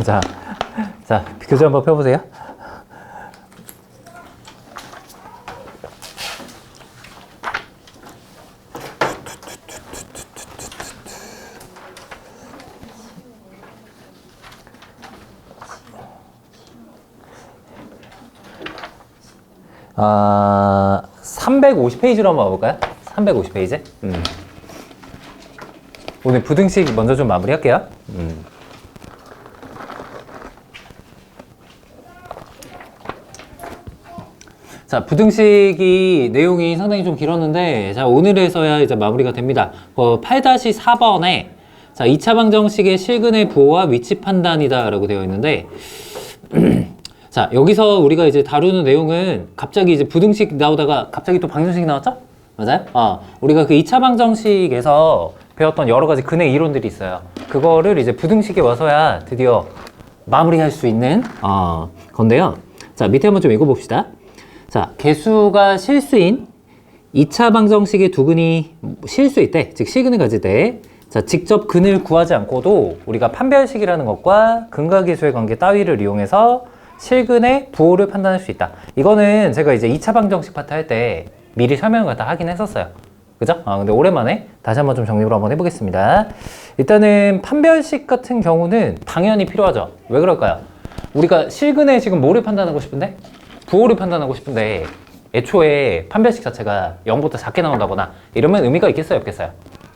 자, 자, 교재 한번 펴보세요. 아, 350페이지로 한번 와볼까요? 350페이지. 오늘 부등식 먼저 좀 마무리할게요. 자, 부등식이 내용이 상당히 좀 길었는데, 자, 오늘에서야 이제 마무리가 됩니다. 8-4번에, 자, 2차 방정식의 실근의 부호와 위치 판단이다 라고 되어 있는데, 자, 여기서 우리가 이제 다루는 내용은 갑자기 이제 부등식 나오다가 갑자기 또 방정식 나왔죠? 맞아요? 우리가 그 2차 방정식에서 배웠던 여러 가지 근의 이론들이 있어요. 그거를 이제 부등식에 와서야 드디어 마무리할 수 있는 건데요. 자, 밑에 한번 좀 읽어봅시다. 자, 개수가 실수인 2차 방정식의 두 근이 실수일 때, 즉 실근을 가질 때, 자, 직접 근을 구하지 않고도 우리가 판별식이라는 것과 근과 계수의 관계 따위를 이용해서 실근의 부호를 판단할 수 있다. 이거는 제가 이제 2차 방정식 파트 할 때 미리 설명을 갖다 하긴 했었어요. 그죠? 근데 오랜만에 다시 한번 좀 정립을 한번 해보겠습니다. 일단은 판별식 같은 경우는 당연히 필요하죠. 왜 그럴까요? 우리가 실근의 지금 뭐를 판단하고 싶은데? 부호를 판단하고 싶은데 애초에 판별식 자체가 0보다 작게 나온다거나 이러면 의미가 있겠어요? 없겠어요?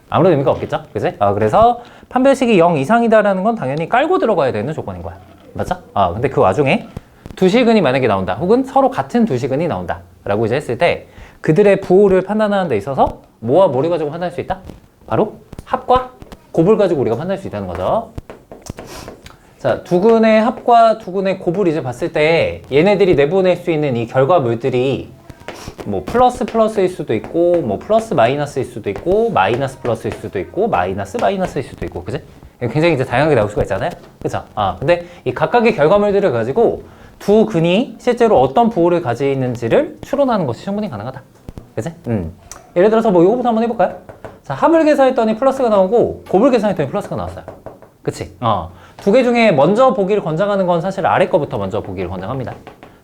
아무런 의미가 없겠죠? 그치? 그래서 판별식이 0 이상이다라는 건 당연히 깔고 들어가야 되는 조건인 거야. 맞죠? 근데 그 와중에 두 실근이 만약에 나온다. 혹은 서로 같은 두 실근이 나온다. 라고 이제 했을 때 그들의 부호를 판단하는 데 있어서 뭐와 뭐를 가지고 판단할 수 있다? 바로 합과 곱을 가지고 우리가 판단할 수 있다는 거죠. 자, 두 근의 합과 두 근의 곱을 이제 봤을 때 얘네들이 내보낼 수 있는 이 결과물들이 뭐 플러스 플러스일 수도 있고 뭐 플러스 마이너스일 수도 있고 마이너스 플러스일 수도 있고 마이너스 마이너스일 수도 있고 그지? 굉장히 이제 다양하게 나올 수가 있잖아요. 그쵸? 근데 이 각각의 결과물들을 가지고 두 근이 실제로 어떤 부호를 가지는지를 추론하는 것이 충분히 가능하다. 그치? 예를 들어서 뭐 이거부터 한번 해볼까요? 자, 합을 계산했더니 플러스가 나오고 곱을 계산했더니 플러스가 나왔어요. 그치? 두 개 중에 먼저 보기를 권장하는 건 사실 아래 거부터 먼저 보기를 권장합니다.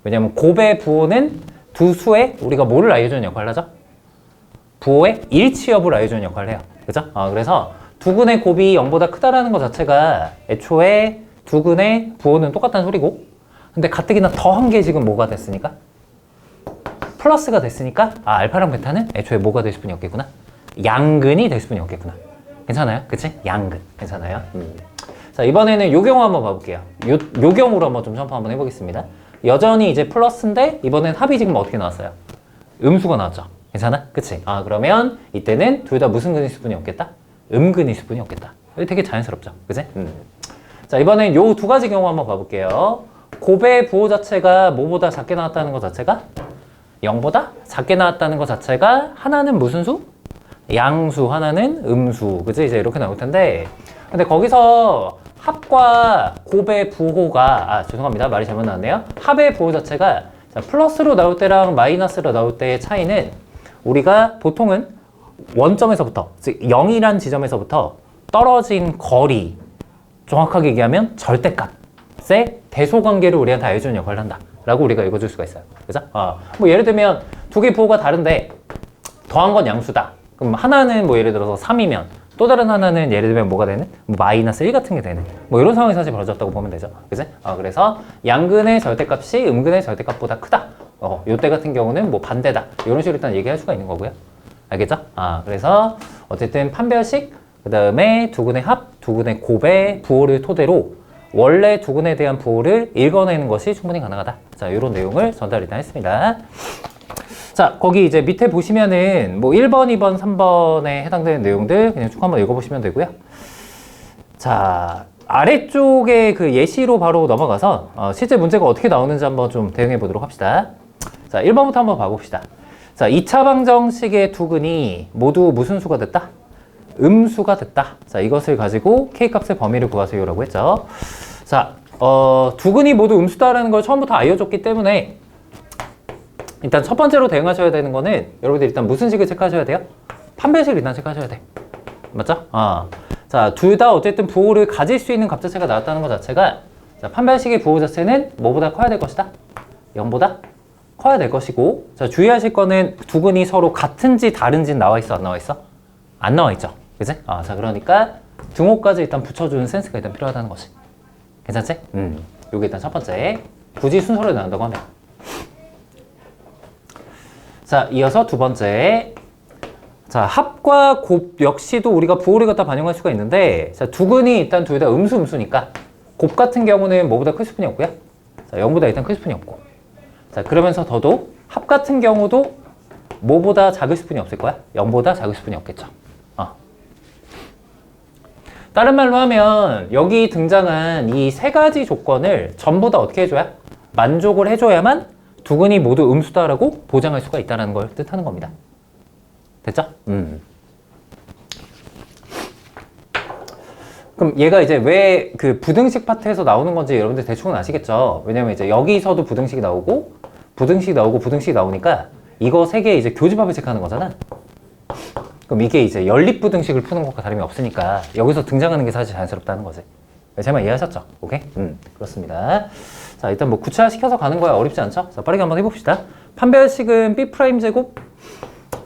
왜냐면 곱의 부호는 두 수에 우리가 뭐를 알려주는 역할을 하죠? 부호의 일치 여부를 알려주는 역할을 해요. 그죠? 그래서 두 근의 곱이 0보다 크다라는 것 자체가 애초에 두 근의 부호는 똑같다는 소리고 근데 가뜩이나 더한 게 지금 뭐가 됐으니까? 플러스가 됐으니까 알파랑 베타는 애초에 뭐가 될 수뿐이 없겠구나? 양근이 될 수뿐이 없겠구나. 괜찮아요? 그치? 양근. 괜찮아요? 자, 이번에는 요 경우 한번 봐볼게요. 요 경우로 한번 좀 점프 한번 해보겠습니다. 여전히 이제 플러스인데 이번엔 합이 지금 어떻게 나왔어요? 음수가 나왔죠? 괜찮아? 그치? 그러면 이때는 둘 다 무슨 근일 수뿐이 없겠다? 음근일 수뿐이 없겠다. 되게 자연스럽죠? 그치? 자, 이번엔 요 두 가지 경우 한번 봐볼게요. 곱의 부호 자체가 뭐보다 작게 나왔다는 것 자체가 0보다 작게 나왔다는 것 자체가 하나는 무슨 수? 양수, 하나는 음수. 그치? 이제 이렇게 나올 텐데 근데 거기서 합과 곱의 부호가 죄송합니다. 말이 잘못 나왔네요. 합의 부호 자체가 자, 플러스로 나올 때랑 마이너스로 나올 때의 차이는 우리가 보통은 원점에서부터 즉 0이란 지점에서부터 떨어진 거리 정확하게 얘기하면 절대값의 대소관계를 우리한테 알려주는 역할을 한다 라고 우리가 읽어줄 수가 있어요. 그죠? 뭐 예를 들면 두 개의 부호가 다른데 더한 건 양수다. 그럼 하나는 뭐 예를 들어서 3이면 또 다른 하나는 예를 들면 뭐가 되는? 뭐 마이너스 1 같은 게 되는 뭐 이런 상황이 사실 벌어졌다고 보면 되죠. 그치? 그래서 양근의 절대값이 음근의 절대값보다 크다. 요때 같은 경우는 뭐 반대다. 이런 식으로 일단 얘기할 수가 있는 거고요. 알겠죠? 그래서 어쨌든 판별식, 그 다음에 두 근의 합, 두 근의 곱의 부호를 토대로 원래 두 근에 대한 부호를 읽어내는 것이 충분히 가능하다. 자, 이런 내용을 전달 일단 했습니다. 자, 거기 이제 밑에 보시면은 뭐 1번, 2번, 3번에 해당되는 내용들 그냥 쭉 한번 읽어보시면 되고요. 자, 아래쪽에 그 예시로 바로 넘어가서 실제 문제가 어떻게 나오는지 한번 좀 대응해 보도록 합시다. 자, 1번부터 한번 봐봅시다. 자, 2차 방정식의 두 근이 모두 무슨 수가 됐다? 음수가 됐다. 자, 이것을 가지고 K값의 범위를 구하세요라고 했죠. 자, 두 근이 모두 음수다라는 걸 처음부터 알려줬기 때문에 일단 첫 번째로 대응하셔야 되는 거는 여러분들 일단 무슨 식을 체크하셔야 돼요? 판별식을 일단 체크하셔야 돼. 맞죠? 자, 둘 다 어쨌든 부호를 가질 수 있는 값 자체가 나왔다는 것 자체가 자, 판별식의 부호 자체는 뭐보다 커야 될 것이다? 0보다 커야 될 것이고 자, 주의하실 거는 두근이 서로 같은지 다른지 나와 있어? 안 나와 있어? 안 나와 있죠. 그치? 자, 그러니까 등호까지 일단 붙여주는 센스가 일단 필요하다는 것이. 괜찮지? 요게 일단 첫 번째. 굳이 순서를 나눈다고 하면. 자, 이어서 두 번째. 자, 합과 곱 역시도 우리가 부호를 갖다 반영할 수가 있는데 자, 두근이 일단 둘 다 음수니까 곱 같은 경우는 뭐보다 클 수뿐이 없고요. 자, 0보다 일단 클 수뿐이 없고. 자, 그러면서 더더욱 합 같은 경우도 뭐보다 작을 수뿐이 없을 거야? 0보다 작을 수뿐이 없겠죠. 다른 말로 하면 여기 등장한 이 세 가지 조건을 전부 다 어떻게 해줘야? 만족을 해줘야만 두근이 모두 음수다라고 보장할 수가 있다는 걸 뜻하는 겁니다. 됐죠? 그럼 얘가 이제 왜 그 부등식 파트에서 나오는 건지 여러분들 대충은 아시겠죠? 왜냐면 이제 여기서도 부등식이 나오고 부등식이 나오고 부등식이 나오니까 이거 세 개 이제 교집합을 체크하는 거잖아. 그럼 이게 이제 연립부등식을 푸는 것과 다름이 없으니까 여기서 등장하는 게 사실 자연스럽다는 거지. 제 말 이해하셨죠? 오케이? 그렇습니다. 자, 일단 뭐 구체화 시켜서 가는 거야 어렵지 않죠? 자, 빠르게 한번 해봅시다. 판별식은 B' 제곱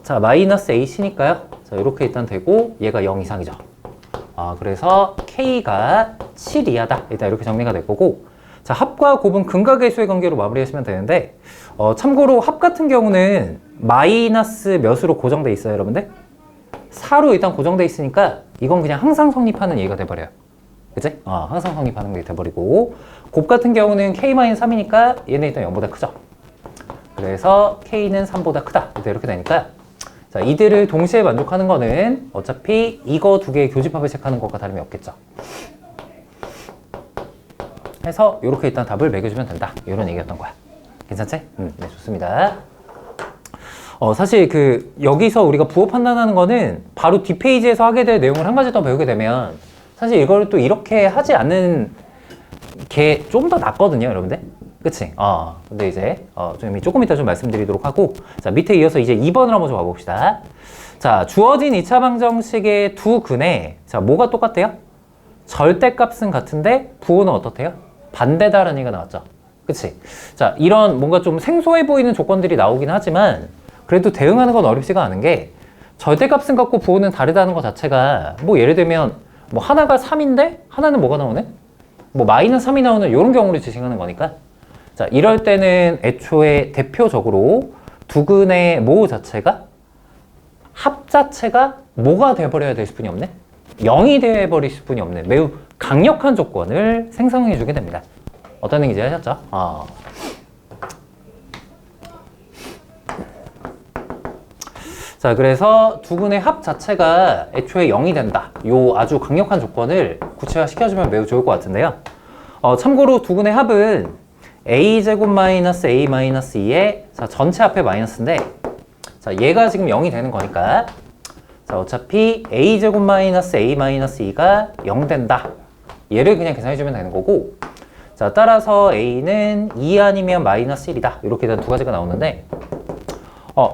자, 마이너스 AC니까요. 자, 이렇게 일단 되고 얘가 0 이상이죠. 그래서 K가 7 이하다. 일단 이렇게 정리가 될 거고 자, 합과 곱은 근각의 수의 관계로 마무리하시면 되는데 참고로 합 같은 경우는 마이너스 몇으로 고정돼 있어요, 여러분들? 4로 일단 고정돼 있으니까 이건 그냥 항상 성립하는 얘기가 돼버려요. 그치? 항상 성립하는 게 돼버리고 곱 같은 경우는 K-3이니까 얘는 일단 0보다 크죠. 그래서 K는 3보다 크다. 이렇게 되니까 자, 이들을 동시에 만족하는 거는 어차피 이거 두 개의 교집합을 체크하는 것과 다름이 없겠죠. 해서 이렇게 일단 답을 매겨주면 된다. 이런 얘기였던 거야. 괜찮지? 네, 좋습니다. 사실 여기서 우리가 부호 판단하는 거는 바로 뒷페이지에서 하게 될 내용을 한 가지 더 배우게 되면 사실 이걸 또 이렇게 하지 않는 게 좀 더 낫거든요, 여러분들. 그치? 근데 이제 조금 이따 좀 말씀드리도록 하고 자, 밑에 이어서 이제 2번을 한번 좀 와봅시다. 자, 주어진 2차 방정식의 두 근에 자, 뭐가 똑같대요? 절대값은 같은데 부호는 어떻대요? 반대다라는 얘기가 나왔죠. 그치? 자, 이런 뭔가 좀 생소해 보이는 조건들이 나오긴 하지만 그래도 대응하는 건 어렵지가 않은 게 절대값은 같고 부호는 다르다는 것 자체가 뭐 예를 들면 뭐 하나가 3인데 하나는 뭐가 나오네? 뭐 마이너스 3이 나오는 이런 경우를 지칭하는 거니까 자, 이럴 때는 애초에 대표적으로 두근의 모 자체가 합 자체가 뭐가 돼버려야 될 수뿐이 없네? 0이 돼버릴 수뿐이 없네. 매우 강력한 조건을 생성해 주게 됩니다. 어떤 얘기인지 아셨죠? 자, 그래서 두근의 합 자체가 애초에 0이 된다. 요 아주 강력한 조건을 구체화 시켜주면 매우 좋을 것 같은데요. 참고로 두근의 합은 a제곱 마이너스 a 마이너스 2에 자, 전체 앞에 마이너스인데 자, 얘가 지금 0이 되는 거니까 자, 어차피 a제곱 마이너스 a 마이너스 2가 0 된다. 얘를 그냥 계산해주면 되는 거고 자, 따라서 a는 2 아니면 마이너스 1이다. 이렇게 된 두 가지가 나오는데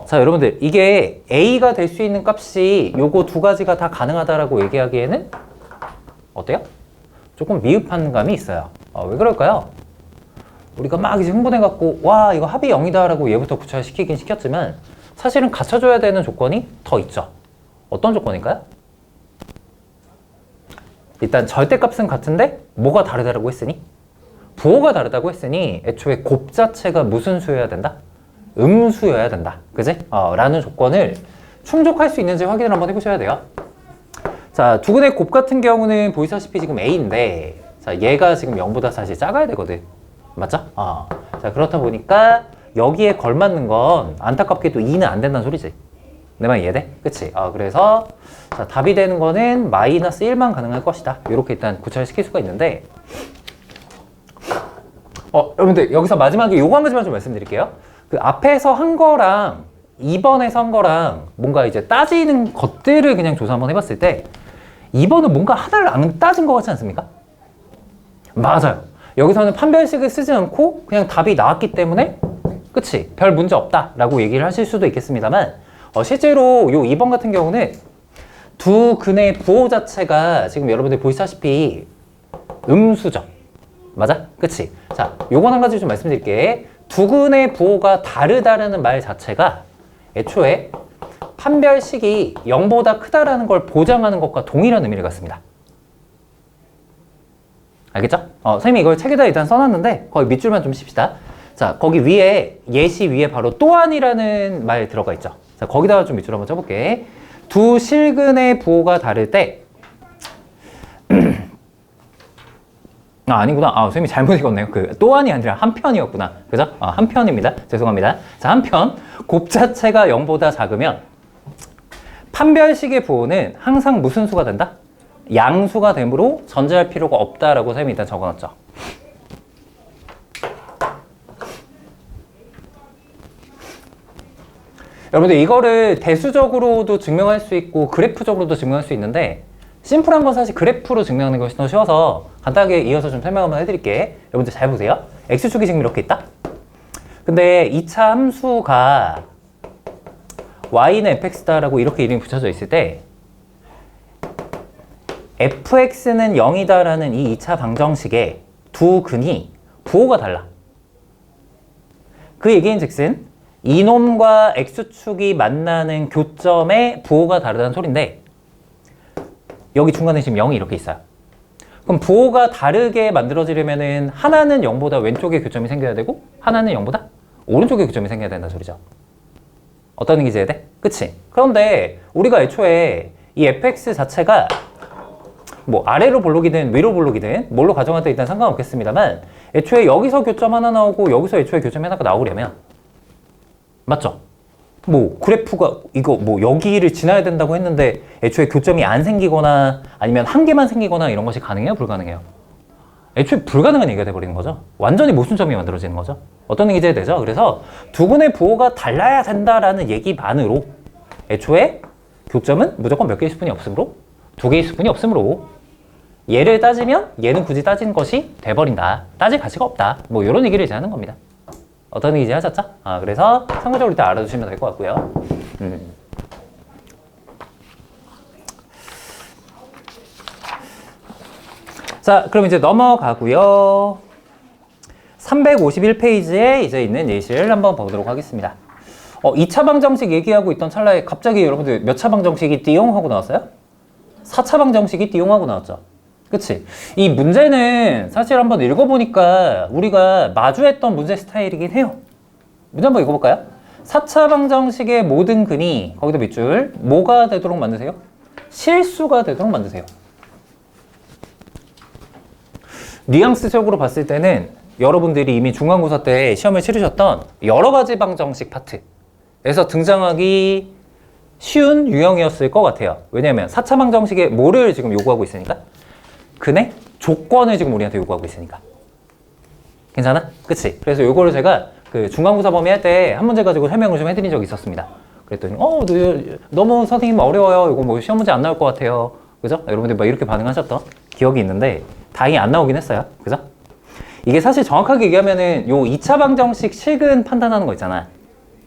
자, 여러분들 이게 a가 될 수 있는 값이 요거 두 가지가 다 가능하다라고 얘기하기에는 어때요? 조금 미흡한 감이 있어요. 왜 그럴까요? 우리가 막 이제 흥분해갖고 와 이거 합이 0이다 라고 얘부터 구체화시키긴 시켰지만 사실은 갖춰줘야 되는 조건이 더 있죠. 어떤 조건일까요? 일단 절대값은 같은데 뭐가 다르다고 했으니? 부호가 다르다고 했으니 애초에 곱 자체가 무슨 수여야 된다? 음수여야 된다. 그지? 라는 조건을 충족할 수 있는지 확인을 한번 해보셔야 돼요. 자, 두근의 곱 같은 경우는 보이시다시피 지금 A인데 자, 얘가 지금 0보다 사실 작아야 되거든. 맞죠? 자, 그렇다 보니까 여기에 걸맞는 건 안타깝게도 2는 안 된다는 소리지. 내 말 이해돼? 그치? 그래서 자, 답이 되는 거는 마이너스 1만 가능할 것이다. 이렇게 일단 구체화시킬 수가 있는데 여러분들 여기서 마지막에 요거 한 가지만 좀 말씀드릴게요. 그 앞에서 한 거랑 2번에서 한 거랑 뭔가 이제 따지는 것들을 그냥 조사 한번 해봤을 때 2번은 뭔가 하나를 안 따진 것 같지 않습니까? 맞아요. 여기서는 판별식을 쓰지 않고 그냥 답이 나왔기 때문에 그치? 별 문제 없다 라고 얘기를 하실 수도 있겠습니다만 실제로 요 2번 같은 경우는 두 근의 부호 자체가 지금 여러분들 보시다시피 음수죠. 맞아? 그치? 자, 요건 한 가지 좀 말씀드릴게. 두 근의 부호가 다르다라는 말 자체가 애초에 판별식이 0보다 크다라는 걸 보장하는 것과 동일한 의미를 갖습니다. 알겠죠? 선생님이 이걸 책에다 일단 써놨는데 거기 밑줄만 좀 칩시다. 자, 거기 위에 예시 위에 바로 또한이라는 말 들어가 있죠. 자, 거기다가 좀 밑줄 한번 쳐볼게. 두 실근의 부호가 다를 때 아니구나. 선생님이 잘못 읽었네요. 그 또한이 아니라 한편이었구나. 그죠? 한편입니다. 죄송합니다. 자, 한편 곱 자체가 0보다 작으면 판별식의 부호는 항상 무슨 수가 된다? 양수가 되므로 전제할 필요가 없다라고 선생님이 일단 적어놨죠. 여러분들 이거를 대수적으로도 증명할 수 있고 그래프적으로도 증명할 수 있는데 심플한 건 사실 그래프로 증명하는 것이 더 쉬워서 간단하게 이어서 좀 설명 한번 해드릴게. 여러분들 잘 보세요. X축이 지금 이렇게 있다? 근데 2차 함수가 y는 fx다라고 이렇게 이름이 붙여져 있을 때 fx는 0이다라는 이 2차 방정식의 두 근이 부호가 달라. 그 얘기인즉슨 이놈과 x축이 만나는 교점의 부호가 다르다는 소린데 여기 중간에 지금 0이 이렇게 있어요. 그럼 부호가 다르게 만들어지려면은 하나는 0보다 왼쪽에 교점이 생겨야 되고 하나는 0보다 오른쪽에 교점이 생겨야 된다는 소리죠. 어떤 얘기인지 이해돼? 그치? 그런데 우리가 애초에 이 fx 자체가 뭐 아래로 볼록이든 위로 볼록이든 뭘로 가정할 때 일단 상관없겠습니다만 애초에 여기서 교점 하나 나오고 여기서 애초에 교점이 하나가 나오려면 맞죠? 뭐 그래프가 이거 뭐 여기를 지나야 된다고 했는데 애초에 교점이 안 생기거나 아니면 한 개만 생기거나 이런 것이 가능해요? 불가능해요? 애초에 불가능한 얘기가 돼버리는 거죠. 완전히 모순점이 만들어지는 거죠. 어떤 얘기인지 되죠? 그래서 두 근의 부호가 달라야 된다라는 얘기만으로 애초에 교점은 무조건 몇 개의 수분이 없으므로 두 개의 수분이 없으므로 얘를 따지면 얘는 굳이 따진 것이 돼버린다. 따질 가치가 없다. 뭐 이런 얘기를 이제 하는 겁니다. 어떤 얘기인지 하셨죠? 그래서 참고적으로 일단 알아두시면 될 것 같고요. 자, 그럼 이제 넘어가고요. 351페이지에 이제 있는 예시를 한번 보도록 하겠습니다. 2차 방정식 얘기하고 있던 찰나에 갑자기 여러분들 몇 차 방정식이 띠용 하고 나왔어요? 4차 방정식이 띠용 하고 나왔죠. 그치? 이 문제는 사실 한번 읽어보니까 우리가 마주했던 문제 스타일이긴 해요. 문제 한번 읽어볼까요? 4차 방정식의 모든 근이 거기다 밑줄 뭐가 되도록 만드세요? 실수가 되도록 만드세요. 뉘앙스적으로 봤을 때는 여러분들이 이미 중간고사 때 시험을 치르셨던 여러 가지 방정식 파트에서 등장하기 쉬운 유형이었을 것 같아요. 왜냐하면 4차 방정식에 뭐를 지금 요구하고 있으니까? 근의 조건을 지금 우리한테 요구하고 있으니까. 괜찮아? 그치? 그래서 요거를 제가 그 중간고사 범위 할 때 한 문제 가지고 설명을 좀 해드린 적이 있었습니다. 그랬더니 너무 선생님 어려워요. 이거 뭐 시험 문제 안 나올 것 같아요. 그죠? 여러분들 막 이렇게 반응하셨던 기억이 있는데 다행히 안 나오긴 했어요. 그죠? 이게 사실 정확하게 얘기하면은 요 2차 방정식 실근 판단하는 거 있잖아.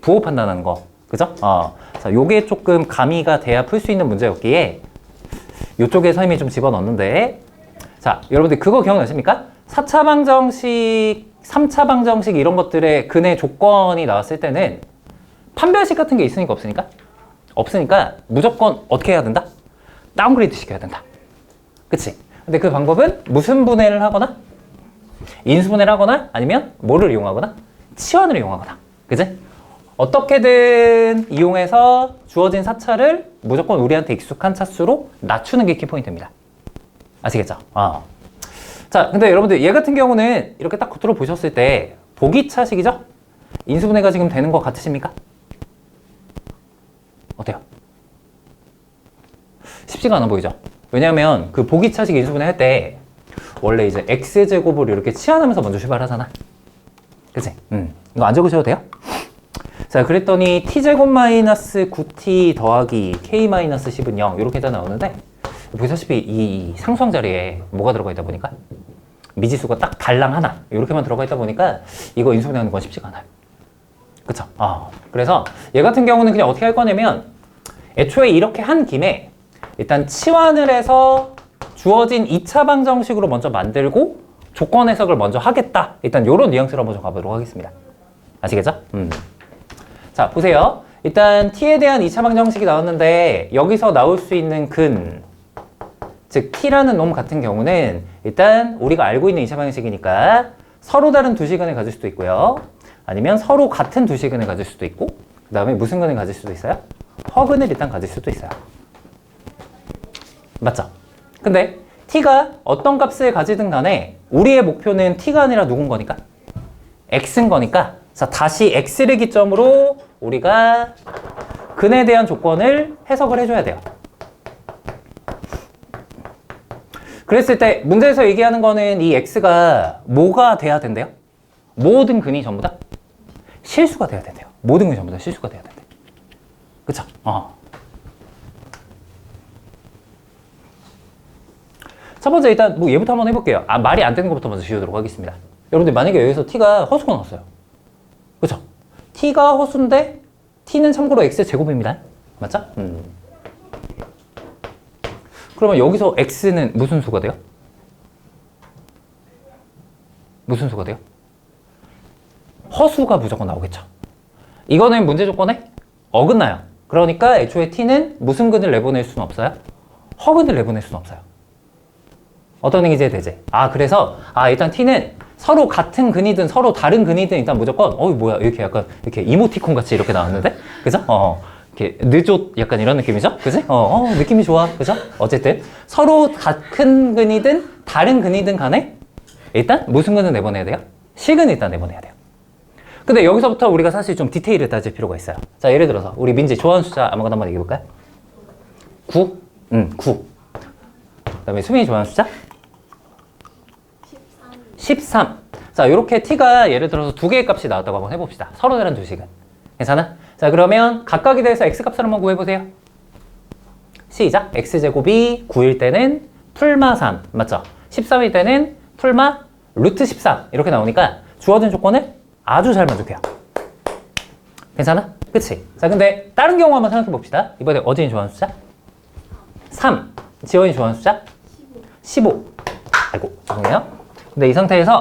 부호 판단하는 거. 그죠? 자, 요게 조금 가미가 돼야 풀 수 있는 문제였기에 요쪽에 선생님이 좀 집어넣었는데 자, 여러분들 그거 기억나십니까? 4차 방정식, 3차 방정식 이런 것들의 근의 조건이 나왔을 때는 판별식 같은 게 있으니까 없으니까? 없으니까 무조건 어떻게 해야 된다? 다운그레이드 시켜야 된다. 그치? 근데 그 방법은 무슨 분해를 하거나 인수분해를 하거나 아니면 뭐를 이용하거나 치환을 이용하거나. 그치? 어떻게든 이용해서 주어진 4차를 무조건 우리한테 익숙한 차수로 낮추는 게 키포인트입니다. 아시겠죠? 자, 근데 여러분들 얘 같은 경우는 이렇게 딱 겉으로 보셨을 때 보기차식이죠? 인수분해가 지금 되는 것 같으십니까? 어때요? 쉽지가 않아 보이죠? 왜냐하면 그 보기차식 인수분해 할 때 원래 이제 x제곱을 이렇게 치환하면서 먼저 출발하잖아. 그치? 이거 안 적으셔도 돼요? 자, 그랬더니 t제곱 마이너스 9t 더하기 k 마이너스 10은 0 이렇게 다 나오는데 보시다시피 이 상수항 자리에 뭐가 들어가 있다 보니까 미지수가 딱 달랑 하나 이렇게만 들어가 있다 보니까 이거 인수분해하는 건 쉽지가 않아요. 그쵸? 그래서 얘 같은 경우는 그냥 어떻게 할 거냐면 애초에 이렇게 한 김에 일단 치환을 해서 주어진 2차 방정식으로 먼저 만들고 조건 해석을 먼저 하겠다. 일단 요런 뉘앙스로 한번 좀 가보도록 하겠습니다. 아시겠죠? 자, 보세요. 일단 t에 대한 2차 방정식이 나왔는데 여기서 나올 수 있는 근, 즉 t라는 놈 같은 경우는 일단 우리가 알고 있는 2차 방정식이니까 서로 다른 두 시근을 가질 수도 있고요. 아니면 서로 같은 두 시근을 가질 수도 있고 그 다음에 무슨 근을 가질 수도 있어요? 허근을 일단 가질 수도 있어요. 맞죠? 근데 t가 어떤 값을 가지든 간에 우리의 목표는 t가 아니라 누군 거니까? x인 거니까 자, 다시 x를 기점으로 우리가 근에 대한 조건을 해석을 해줘야 돼요. 그랬을 때 문제에서 얘기하는 거는 이 x가 뭐가 돼야 된대요? 모든 근이 전부 다 실수가 돼야 된대요. 모든 근이 전부 다 실수가 돼야 된대. 그쵸? 첫 번째 일단 뭐 얘부터 한번 해볼게요. 말이 안 되는 것부터 먼저 지우도록 하겠습니다. 여러분들 만약에 여기서 t가 허수가 나왔어요. 그쵸? t가 허수인데 t는 참고로 x제곱입니다. 맞죠? 그러면 여기서 x는 무슨 수가 돼요? 무슨 수가 돼요? 허수가 무조건 나오겠죠. 이거는 문제 조건에 어긋나요. 그러니까 애초에 t는 무슨 근을 내보낼 수는 없어요? 허근을 내보낼 수는 없어요. 어떤 얘기인지 되지? 그래서 일단 t는 서로 같은 근이든 서로 다른 근이든 일단 무조건 뭐야 이렇게 약간 이렇게 이모티콘 같이 이렇게 나왔는데 그죠? 이렇게 느조 약간 이런 느낌이죠? 그지? 느낌이 좋아. 그죠? 어쨌든 서로 같은 근이든 다른 근이든 간에 일단 무슨 근을 내보내야 돼요? 실근을 일단 내보내야 돼요. 근데 여기서부터 우리가 사실 좀 디테일을 따질 필요가 있어요. 자, 예를 들어서 우리 민지 좋아하는 숫자 아무거나 한번 얘기해 볼까요? 9? 9. 그다음에 수민이 좋아하는 숫자? 13. 자, 이렇게 t가 예를 들어서 두 개의 값이 나왔다고 한번 해봅시다. 서로 다른 두 식은. 괜찮아? 자, 그러면 각각에 대해서 x값을 한번 구해보세요. 시작. x제곱이 9일 때는 풀마 3. 맞죠? 13일 때는 풀마 루트 13. 이렇게 나오니까 주어진 조건을 아주 잘 만족해요. 괜찮아? 그치? 자, 근데 다른 경우 한번 생각해봅시다. 이번에 어진이 좋아하는 숫자? 3. 지원이 좋아하는 숫자? 15. 아이고, 죄송해요. 근데 이 상태에서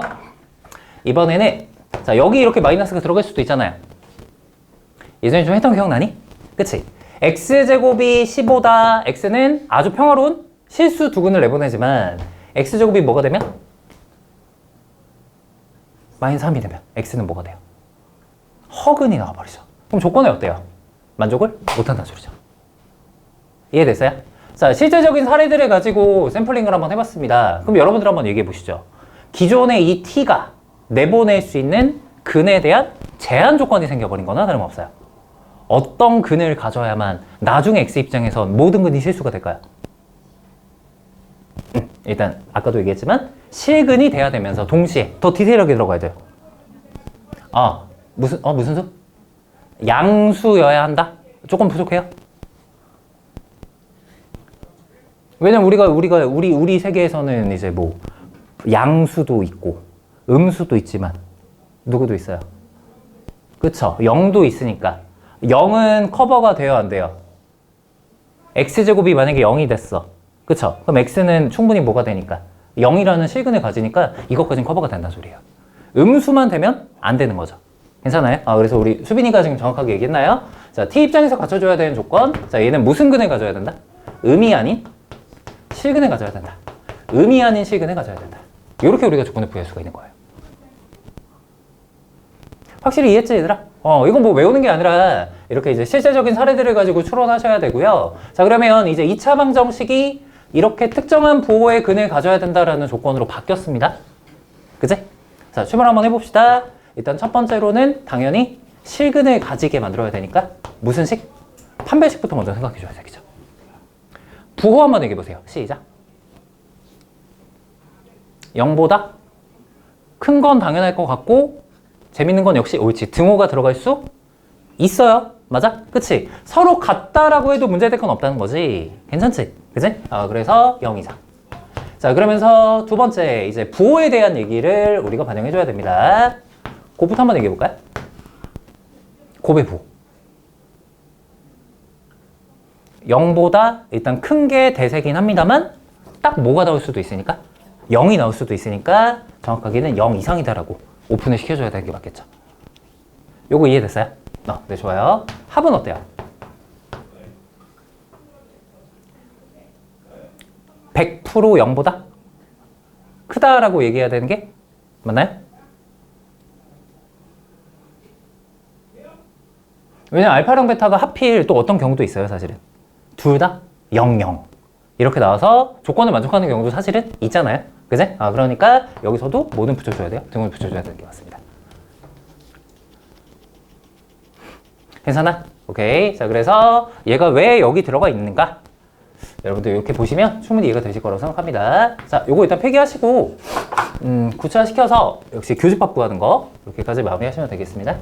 이번에는 자, 여기 이렇게 마이너스가 들어갈 수도 있잖아요. 예전에 좀 했던 거 기억나니? 그치? x제곱이 15다. x는 아주 평화로운 실수 두 근을 내보내지만 x제곱이 뭐가 되면? 마이너스 3이 되면 x는 뭐가 돼요? 허근이 나와버리죠. 그럼 조건이 어때요? 만족을 못한다는 소리죠. 이해됐어요? 자, 실제적인 사례들을 가지고 샘플링을 한번 해봤습니다. 그럼 여러분들 한번 얘기해 보시죠. 기존의 이 t가 내보낼 수 있는 근에 대한 제한 조건이 생겨버린 거나 다름없어요. 어떤 근을 가져야만 나중에 x 입장에선 모든 근이 실수가 될까요? 일단 아까도 얘기했지만 실근이 돼야 되면서 동시에 더 디테일하게 들어가야 돼요. 무슨 수? 양수여야 한다? 조금 부족해요? 왜냐면 우리 세계에서는 이제 뭐 양수도 있고 음수도 있지만 누구도 있어요? 그쵸? 0도 있으니까 0은 커버가 돼요, 안 돼요? x제곱이 만약에 0이 됐어. 그쵸? 그럼 x는 충분히 뭐가 되니까 0이라는 실근을 가지니까 이것까지는 커버가 된다는 소리예요. 음수만 되면 안 되는 거죠. 괜찮아요? 그래서 우리 수빈이가 지금 정확하게 얘기했나요? 자, t 입장에서 갖춰줘야 되는 조건. 자, 얘는 무슨 근을 가져야 된다? 음이 아닌 실근을 가져야 된다. 음이 아닌 실근을 가져야 된다. 이렇게 우리가 조건을 부여할 수가 있는 거예요. 확실히 이해했지, 얘들아? 이건 뭐 외우는 게 아니라 이렇게 이제 실제적인 사례들을 가지고 추론하셔야 되고요. 자, 그러면 이제 2차 방정식이 이렇게 특정한 부호의 근을 가져야 된다라는 조건으로 바뀌었습니다. 그치? 자, 출발 한번 해봅시다. 일단 첫 번째로는 당연히 실근을 가지게 만들어야 되니까 무슨 식? 판별식부터 먼저 생각해줘야 되겠죠. 부호 한번 얘기해보세요. 시작. 0보다 큰 건 당연할 것 같고 재밌는 건 역시 옳지. 등호가 들어갈 수 있어요. 맞아? 그치? 서로 같다라고 해도 문제될 건 없다는 거지. 괜찮지? 그치? 그래서 0 이상. 자, 그러면서 두 번째 이제 부호에 대한 얘기를 우리가 반영해줘야 됩니다. 그부터 한번 얘기해볼까요? 곱의 부호. 0보다 일단 큰 게 대세긴 합니다만 딱 뭐가 나올 수도 있으니까 0이 나올 수도 있으니까 정확하게는 0 이상이다라고 오픈을 시켜줘야 되는 게 맞겠죠. 요거 이해됐어요? 네, 좋아요. 합은 어때요? 100% 0보다 크다라고 얘기해야 되는 게 맞나요? 왜냐면 알파랑 베타가 하필 또 어떤 경우도 있어요, 사실은. 둘 다 0, 0. 이렇게 나와서 조건을 만족하는 경우도 사실은 있잖아요. 그제? 그러니까 여기서도 뭐는 붙여줘야 돼요? 등을 붙여줘야 되는 게 맞습니다. 괜찮아? 오케이. 자, 그래서 얘가 왜 여기 들어가 있는가? 여러분들 이렇게 보시면 충분히 이해가 되실 거라고 생각합니다. 자, 요거 일단 폐기하시고 구차시켜서 역시 교집합 구하는 거 이렇게까지 마무리하시면 되겠습니다.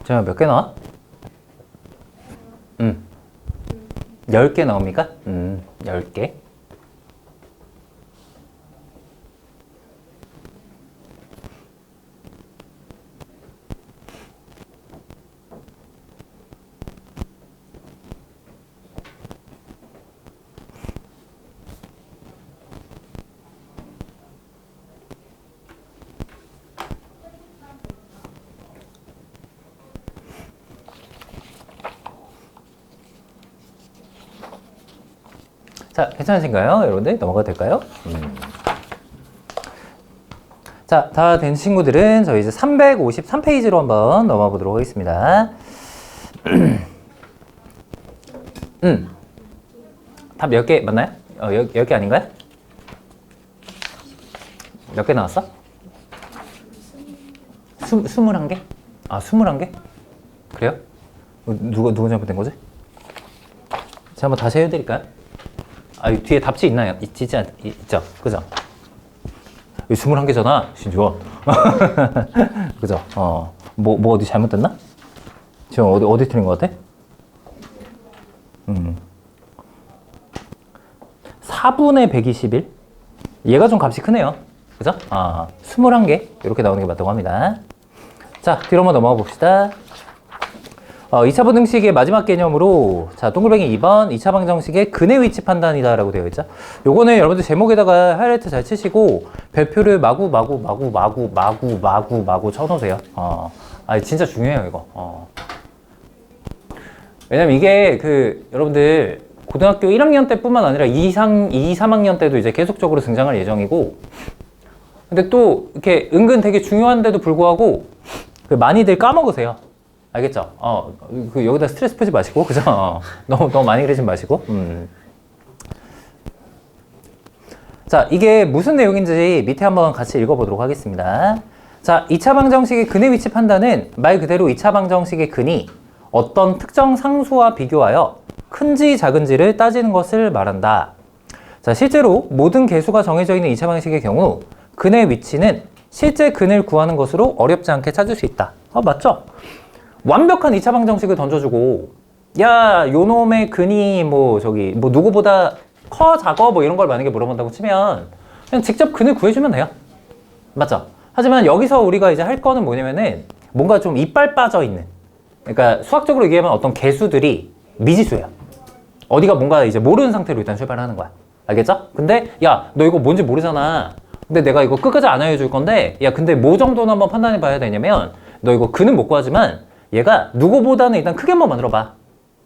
자, 몇 개 나와? 10개 나옵니까? 10개. 자, 괜찮으신가요? 여러분들 넘어가도 될까요? 자, 다 된 친구들은 저희 이제 353페이지로 한번 넘어가 보도록 하겠습니다. 답 10개 맞나요? 10개 아닌가요? 몇 개 나왔어? 21개? 아, 21개? 그래요? 누가 잘못된 거지? 제가 한번 다시 해드릴까요? 뒤에 답지 있나요? 있죠? 그죠? 21개잖아, 신주원. 그죠? 뭐 어디 잘못됐나? 지금 어디 틀린 것 같아? 4분의 121? 얘가 좀 값이 크네요. 그죠? 21개. 이렇게 나오는 게 맞다고 합니다. 자, 뒤로 한번 넘어가 봅시다. 2차 부등식의 마지막 개념으로 자, 동글뱅이 2번 2차 방정식의 근의 위치 판단이다 라고 되어 있죠. 요거는 여러분들 제목에다가 하이라이트 잘 치시고 별표를 마구 쳐놓으세요. 진짜 중요해요 이거. 왜냐면 이게 여러분들 고등학교 1학년 때뿐만 아니라 2, 3학년 때도 이제 계속적으로 등장할 예정이고, 근데 또 이렇게 은근 되게 중요한데도 불구하고 많이들 까먹으세요. 알겠죠? 여기다 스트레스 풀지 마시고, 그죠? 너무 많이 그러지 마시고. 자, 이게 무슨 내용인지 밑에 한번 같이 읽어보도록 하겠습니다. 자, 2차 방정식의 근의 위치 판단은 말 그대로 2차 방정식의 근이 어떤 특정 상수와 비교하여 큰지 작은지를 따지는 것을 말한다. 자, 실제로 모든 개수가 정해져 있는 2차 방정식의 경우 근의 위치는 실제 근을 구하는 것으로 어렵지 않게 찾을 수 있다. 맞죠? 완벽한 2차 방정식을 던져주고 야, 요놈의 근이 뭐 누구보다 커, 작어 뭐 이런 걸 만약에 물어본다고 치면 그냥 직접 근을 구해주면 돼요. 맞죠? 하지만 여기서 우리가 이제 할 거는 뭐냐면은 뭔가 좀 이빨 빠져 있는, 그러니까 수학적으로 얘기하면 어떤 개수들이 미지수예요. 어디가 뭔가 이제 모르는 상태로 일단 출발하는 거야. 알겠죠? 근데 야, 너 이거 뭔지 모르잖아. 근데 내가 이거 끝까지 안 알려줄 건데 야, 근데 뭐 정도는 한번 판단해 봐야 되냐면 너 이거 근은 못 구하지만 얘가 누구보다는 일단 크게 한번 만들어봐.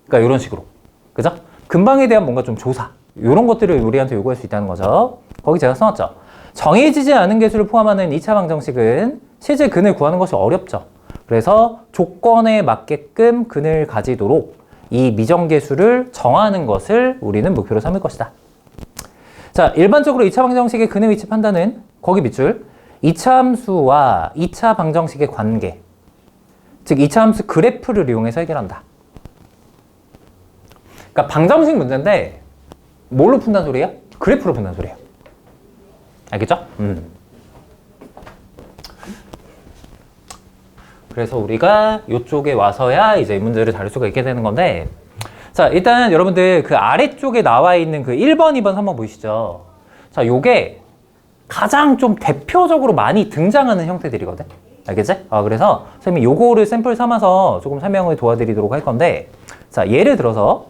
그러니까 이런 식으로. 그죠? 근방에 대한 뭔가 좀 조사. 이런 것들을 우리한테 요구할 수 있다는 거죠. 거기 제가 써놨죠. 정해지지 않은 개수를 포함하는 2차 방정식은 실제 근을 구하는 것이 어렵죠. 그래서 조건에 맞게끔 근을 가지도록 이 미정계수를 정하는 것을 우리는 목표로 삼을 것이다. 자, 일반적으로 2차 방정식의 근의 위치 판단은 거기 밑줄 2차 함수와 2차 방정식의 관계, 즉 2차 함수 그래프를 이용해서 해결한다. 그러니까 방정식 문제인데 뭘로 푼다는 소리야? 그래프로 푼다는 소리야. 알겠죠? 그래서 우리가 이쪽에 와서야 이제 이 문제를 다룰 수가 있게 되는 건데, 자, 일단 여러분들 그 아래쪽에 나와 있는 그 1번, 2번, 3번 보이시죠? 자, 요게 가장 좀 대표적으로 많이 등장하는 형태들이거든? 알겠지? 그래서 선생님이 요거를 샘플 삼아서 조금 설명을 도와드리도록 할 건데, 자, 예를 들어서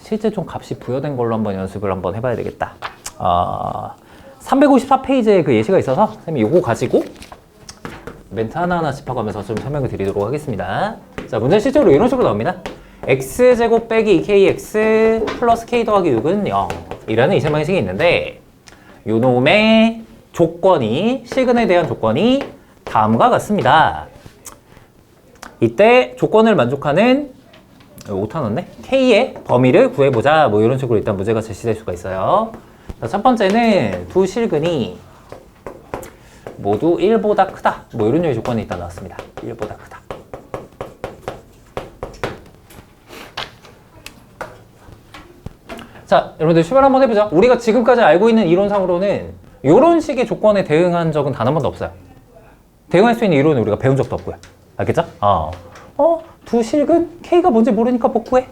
실제 좀 값이 부여된 걸로 한번 연습을 한번 해봐야 되겠다. 354페이지에 그 예시가 있어서 선생님이 요거 가지고 멘트 하나하나 짚어가면서 좀 설명을 드리도록 하겠습니다. 자, 문제는 실제로 이런 식으로 나옵니다. x제곱 빼기 2kx 플러스 k 더하기 6은 0 이라는 이세 방식이 있는데 요놈의 조건이, 실근에 대한 조건이 다음과 같습니다. 이때 조건을 만족하는 오타 넣었네? k의 범위를 구해보자. 뭐 이런 식으로 일단 문제가 제시될 수가 있어요. 자, 첫 번째는 두 실근이 모두 1보다 크다. 뭐 이런 류의 조건이 일단 나왔습니다. 1보다 크다. 자, 여러분들 출발 한번 해보자. 우리가 지금까지 알고 있는 이론상으로는 이런 식의 조건에 대응한 적은 단 한 번도 없어요. 대응할 수 있는 이론은 우리가 배운 적도 없고요. 알겠죠? 두 실근 K가 뭔지 모르니까 못 구해.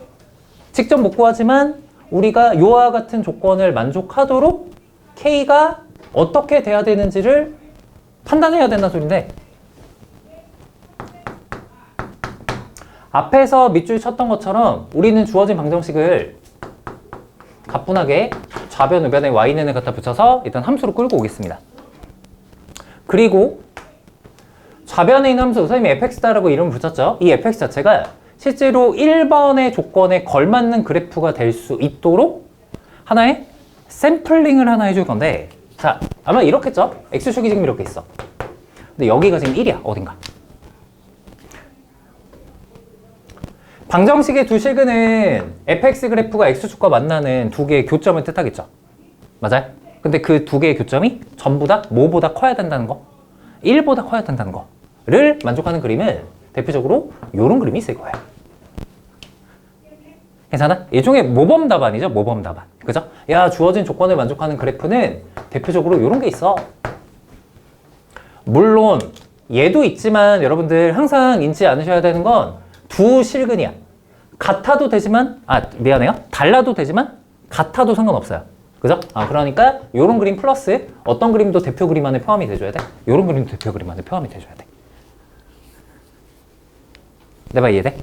직접 못 구하지만 우리가 요와 같은 조건을 만족하도록 K가 어떻게 돼야 되는지를 판단해야 된다는 소린데, 앞에서 밑줄 쳤던 것처럼 우리는 주어진 방정식을 가뿐하게 좌변, 우변에 y는을 갖다 붙여서 일단 함수로 끌고 오겠습니다. 그리고 좌변에 있는 함수, 선생님이 fx다라고 이름을 붙였죠. 이 fx 자체가 실제로 1번의 조건에 걸맞는 그래프가 될 수 있도록 하나의 샘플링을 하나 해줄 건데, 자, 아마 이렇겠죠? x축이 지금 이렇게 있어. 근데 여기가 지금 1이야, 어딘가. 방정식의 두 실근은 fx 그래프가 x축과 만나는 두 개의 교점을 뜻하겠죠? 맞아요? 근데 그 두 개의 교점이 전부 다 뭐보다 커야 된다는 거, 1보다 커야 된다는 거를 만족하는 그림은 대표적으로 이런 그림이 있을 거예요. 괜찮아? 일종의 모범 답안이죠, 모범 답안. 그죠? 야, 주어진 조건을 만족하는 그래프는 대표적으로 이런 게 있어. 물론 얘도 있지만 여러분들 항상 잊지 않으셔야 되는 건 두 실근이야. 같아도 되지만, 미안해요. 달라도 되지만 같아도 상관없어요. 그죠? 그러니까 이런 그림 플러스 어떤 그림도 대표 그림 안에 포함이 돼줘야 돼. 이런 그림도 대표 그림 안에 포함이 돼줘야 돼. 내 말 이해돼?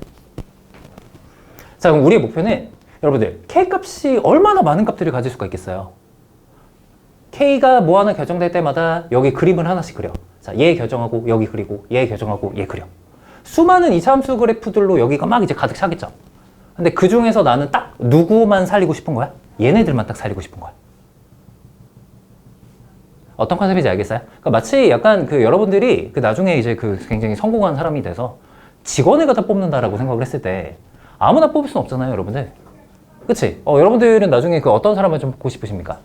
자, 그럼 우리의 목표는 여러분들 K값이 얼마나 많은 값들을 가질 수가 있겠어요? K가 뭐 하나 결정될 때마다 여기 그림을 하나씩 그려. 자, 얘 결정하고 여기 그리고 얘 결정하고 얘 그려. 수많은 2차 함수 그래프들로 여기가 막 이제 가득 차겠죠. 근데 그 중에서 나는 딱 누구만 살리고 싶은 거야? 얘네들만 딱 살리고 싶은 거야. 어떤 컨셉인지 알겠어요? 그러니까 마치 약간 그 여러분들이 그 나중에 이제 그 굉장히 성공한 사람이 돼서 직원을 갖다 뽑는다라고 생각을 했을 때 아무나 뽑을 수는 없잖아요, 여러분들. 그치? 여러분들은 나중에 그 어떤 사람을 좀 뽑고 싶으십니까?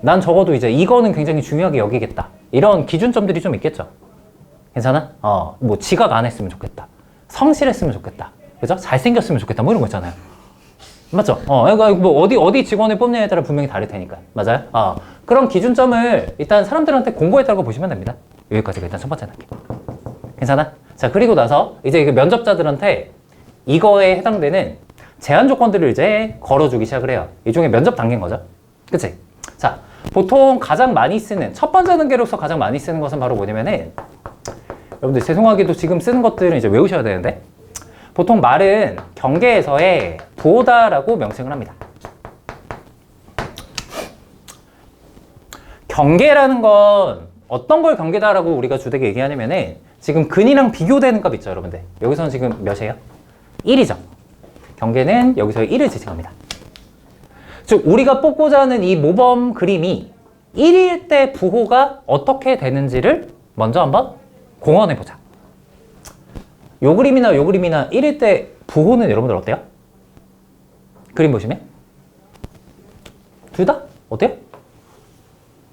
난 적어도 이제 이거는 굉장히 중요하게 여기겠다. 이런 기준점들이 좀 있겠죠. 괜찮아? 뭐 지각 안 했으면 좋겠다. 성실했으면 좋겠다. 그죠? 잘생겼으면 좋겠다. 뭐 이런 거 있잖아요. 맞죠? 그러니까 뭐 어디 직원을 뽑느냐에 따라 분명히 다를 테니까. 맞아요? 그런 기준점을 일단 사람들한테 공고했다고 보시면 됩니다. 여기까지가 일단 첫 번째 단계. 괜찮아? 자, 그리고 나서 이제 그 면접자들한테 이거에 해당되는 제한 조건들을 이제 걸어주기 시작을 해요. 일종의 면접 단계인 거죠. 그치? 자, 보통 가장 많이 쓰는, 첫 번째 단계로서 가장 많이 쓰는 것은 바로 뭐냐면은, 여러분들 죄송하게도 지금 쓰는 것들은 이제 외우셔야 되는데, 보통 말은 경계에서의 부호다라고 명칭을 합니다. 경계라는 건 어떤 걸 경계다라고 우리가 주되게 얘기하냐면은, 지금 근이랑 비교되는 값 있죠, 여러분들. 여기서는 지금 몇이에요? 1이죠. 경계는 여기서 1을 지칭합니다. 즉 우리가 뽑고자 하는 이 모범 그림이 1일 때 부호가 어떻게 되는지를 먼저 한번 공언해보자. 요 그림이나 1일 때 부호는 여러분들 어때요? 그림 보시면? 둘 다? 어때요?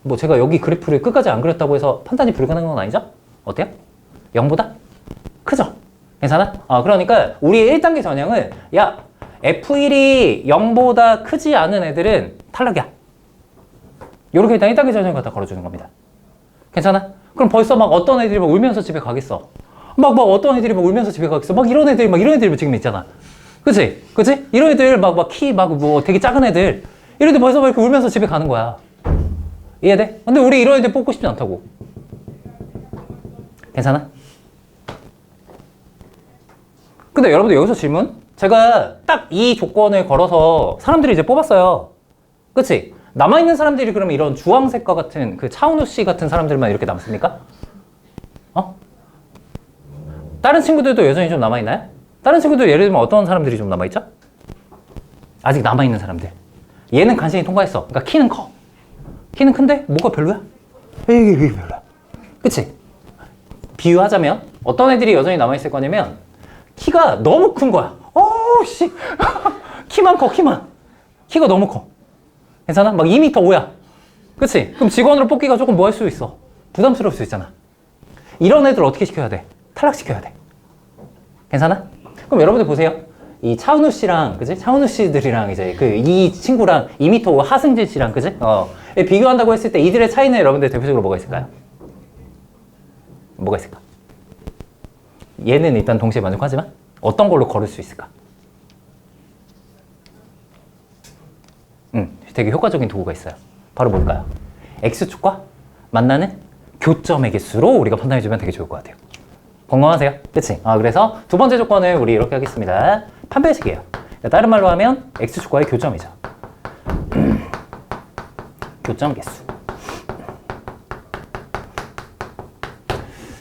뭐 제가 여기 그래프를 끝까지 안 그렸다고 해서 판단이 불가능한 건 아니죠? 어때요? 0보다? 크죠? 괜찮아? 그러니까 우리의 1단계 전형은 야 F1이 0보다 크지 않은 애들은 탈락이야. 요렇게 일단 1단계 전형을 갖다 걸어주는 겁니다. 괜찮아? 그럼 벌써 막 어떤 애들이 막 울면서 집에 가겠어. 막 어떤 애들이 막 울면서 집에 가겠어. 막 이런 애들 지금 있잖아. 그치? 이런 애들 키 뭐 되게 작은 애들. 이런 애들 벌써 막 이렇게 울면서 집에 가는 거야. 이해돼? 근데 우리 이런 애들 뽑고 싶지 않다고. 괜찮아? 근데 여러분들 여기서 질문? 제가 딱 이 조건을 걸어서 사람들이 이제 뽑았어요. 그치? 남아있는 사람들이 그러면 이런 주황색과 같은 그 차은우 씨 같은 사람들만 이렇게 남습니까? 다른 친구들도 여전히 좀 남아있나요? 다른 친구들 예를 들면 어떤 사람들이 좀 남아있죠? 아직 남아있는 사람들. 얘는 간신히 통과했어. 그러니까 키는 커. 키는 큰데 뭐가 별로야? 이게 별로야. 그치? 비유하자면 어떤 애들이 여전히 남아있을 거냐면 키가 너무 큰 거야. 씨. 키만 커, 키만. 키가 너무 커. 괜찮아? 막 2m 5야. 그치? 그럼 직원으로 뽑기가 조금 뭐 할 수 있어? 부담스러울 수 있잖아. 이런 애들 어떻게 시켜야 돼? 탈락시켜야 돼. 괜찮아? 그럼 여러분들 보세요. 이 차은우 씨랑, 그치? 차은우 씨들이랑 이제 이 친구랑 2m 5 하승진 씨랑, 그치? 비교한다고 했을 때 이들의 차이는 여러분들 대표적으로 뭐가 있을까요? 뭐가 있을까? 얘는 일단 동시에 만족하지만 어떤 걸로 걸을 수 있을까? 되게 효과적인 도구가 있어요. 바로 뭘까요? X축과 만나는 교점의 개수로 우리가 판단해주면 되게 좋을 것 같아요. 공감하세요? 그치? 그래서 두 번째 조건을 우리 이렇게 하겠습니다. 판별식이에요. 다른 말로 하면 X축과의 교점이죠. 교점 개수.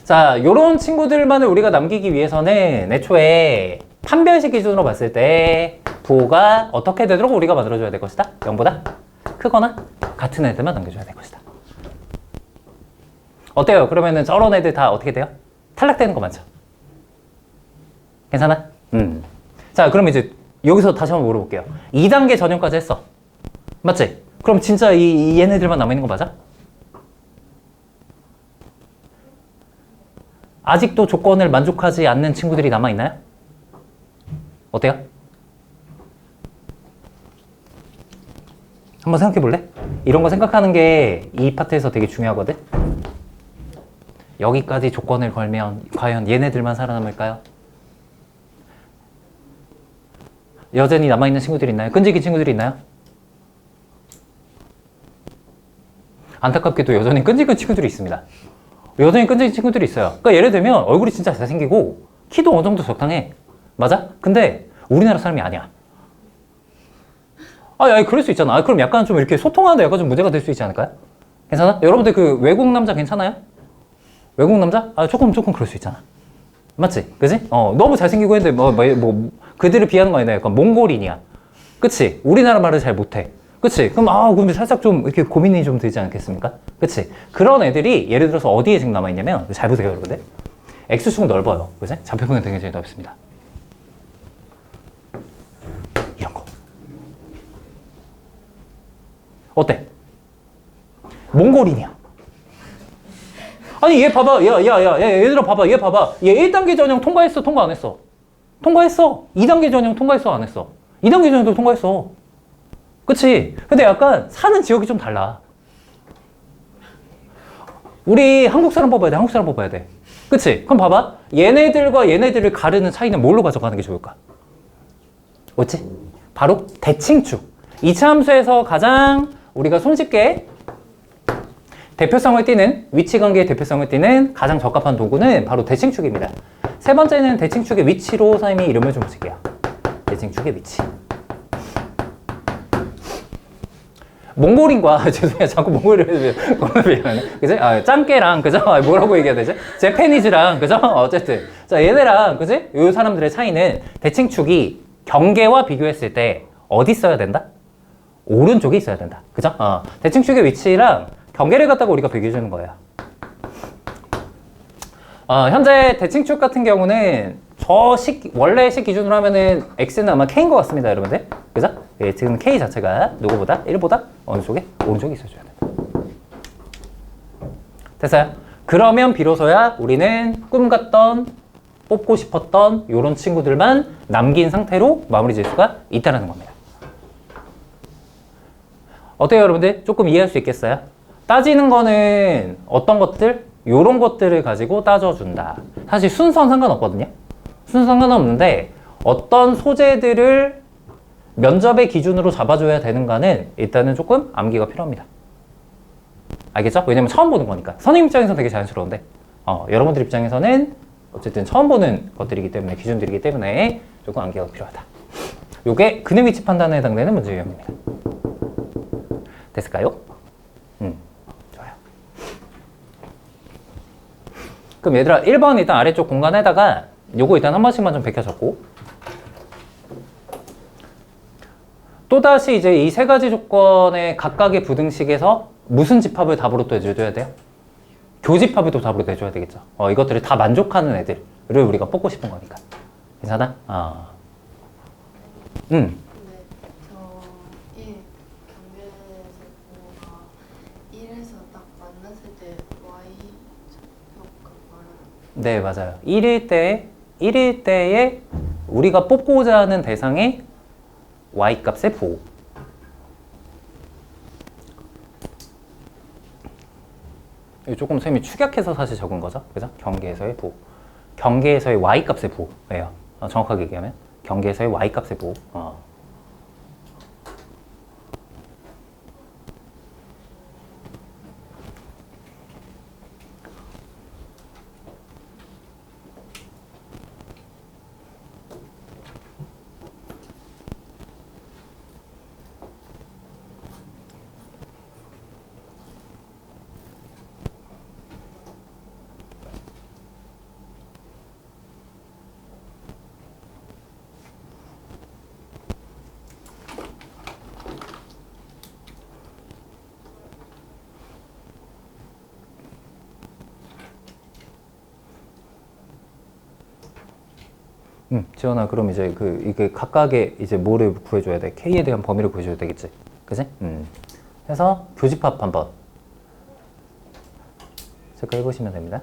자, 요런 친구들만을 우리가 남기기 위해서는 애초에 판별식 기준으로 봤을 때 부호가 어떻게 되도록 우리가 만들어줘야 될 것이다? 0보다 크거나 같은 애들만 남겨줘야 될 것이다. 어때요? 그러면은 저런 애들 다 어떻게 돼요? 탈락되는 거 맞죠? 괜찮아? 자, 그럼 이제 여기서 다시 한번 물어볼게요. 2단계 전형까지 했어. 맞지? 그럼 진짜 얘네들만 남아있는 거 맞아? 아직도 조건을 만족하지 않는 친구들이 남아있나요? 어때요? 한번 생각해 볼래? 이런 거 생각하는 게 이 파트에서 되게 중요하거든? 여기까지 조건을 걸면 과연 얘네들만 살아남을까요? 여전히 남아있는 친구들이 있나요? 끈질긴 친구들이 있나요? 안타깝게도 여전히 끈질긴 친구들이 있습니다. 여전히 끈질긴 친구들이 있어요. 그러니까 예를 들면 얼굴이 진짜 잘생기고 키도 어느 정도 적당해. 맞아? 근데 우리나라 사람이 아니야. 그럴 수 있잖아. 그럼 약간 좀 이렇게 소통하는데 약간 좀 문제가 될 수 있지 않을까요? 괜찮아? 여러분들 그 외국 남자 괜찮아요? 외국 남자? 조금 그럴 수 있잖아. 맞지? 그지? 너무 잘생기고 했는데 그들을 비하는 거 아니야. 약간 몽골인이야. 그치? 우리나라 말을 잘 못해. 그치? 그럼 근데 살짝 좀 이렇게 고민이 좀 되지 않겠습니까? 그치? 그런 애들이 예를 들어서 어디에 지금 남아있냐면 잘 보세요, 여러분들. X축은 넓어요. 그치? 좌표평은 굉장히 넓습니다. 이런 거. 어때? 몽골인이야. 아니 얘 봐봐. 얘들아 봐봐. 얘 봐봐. 얘 1단계 전형 통과했어? 통과 안 했어? 통과했어. 2단계 전형 통과했어? 안 했어? 2단계 전형도 통과했어. 그치? 근데 약간 사는 지역이 좀 달라. 우리 한국 사람 뽑아야 돼. 한국 사람 뽑아야 돼. 그치? 그럼 봐봐. 얘네들과 얘네들을 가르는 차이는 뭘로 가져가는 게 좋을까? 뭐지? 바로 대칭축. 2차 함수에서 가장 우리가 손쉽게 대표성을 띠는, 위치관계의 대표성을 띠는 가장 적합한 도구는 바로 대칭축입니다. 세 번째는 대칭축의 위치로 선생님이 이름을 좀 붙일게요. 대칭축의 위치. 몽골인과 죄송해요. 자꾸 몽골을 해주면 그지? 짱깨랑 그죠? 뭐라고 얘기해야 되지? 제페니즈랑 그죠? 어쨌든 자 얘네랑 그지? 요 사람들의 차이는 대칭축이 경계와 비교했을 때 어디 있어야 된다? 오른쪽에 있어야 된다. 그죠? 대칭축의 위치랑 경계를 갖다가 우리가 비교해 주는 거예요. 현재 대칭축 같은 경우는 원래 식 기준으로 하면은 x는 아마 k인 것 같습니다, 여러분들. 그죠? 예, 지금 k 자체가 누구보다 1보다 어느 쪽에? 오른쪽에 있어줘야 된다. 됐어요? 그러면 비로소야 우리는 꿈 같던 뽑고 싶었던 이런 친구들만 남긴 상태로 마무리 질 수가 있다는 겁니다. 어때요, 여러분들? 조금 이해할 수 있겠어요? 따지는 거는 어떤 것들? 요런 것들을 가지고 따져준다. 사실 순서는 상관없거든요. 순서 상관없는데 어떤 소재들을 면접의 기준으로 잡아줘야 되는가는 일단은 조금 암기가 필요합니다. 알겠죠? 왜냐면 처음 보는 거니까. 선생님 입장에서는 되게 자연스러운데 여러분들 입장에서는 어쨌든 처음 보는 것들이기 때문에, 기준들이기 때문에 조금 암기가 필요하다. 요게 근의 위치 판단에 해당되는 문제 유형입니다. 됐을까요? 좋아요. 그럼 얘들아 1번 일단 아래쪽 공간에다가 요거 일단 한 번씩만 좀 베껴줬고, 또다시 이제 이 세 가지 조건의 각각의 부등식에서 무슨 집합을 답으로 또 해줘야 돼요? 교집합을 또 답으로 내줘야 되겠죠. 이것들을 다 만족하는 애들을 우리가 뽑고 싶은 거니까. 괜찮아? 네, 저 1, 경계에서 뭐가 1에서 딱 만났을 때 Y 좌표가 말하는. 네, 맞아요. 1일 때에 우리가 뽑고자 하는 대상의 Y값의 부호. 이거 조금 선생님이 축약해서 사실 적은 거죠. 그죠? 경계에서의 부호. 경계에서의 Y값의 부호예요. 정확하게 얘기하면. 경계에서의 Y값의 부호. 지원아, 그럼 이제 이게 각각의 이제 뭐를 구해줘야 돼? K에 대한 범위를 구해줘야 되겠지? 그지? 해서 교집합 한번 체크해 보시면 됩니다.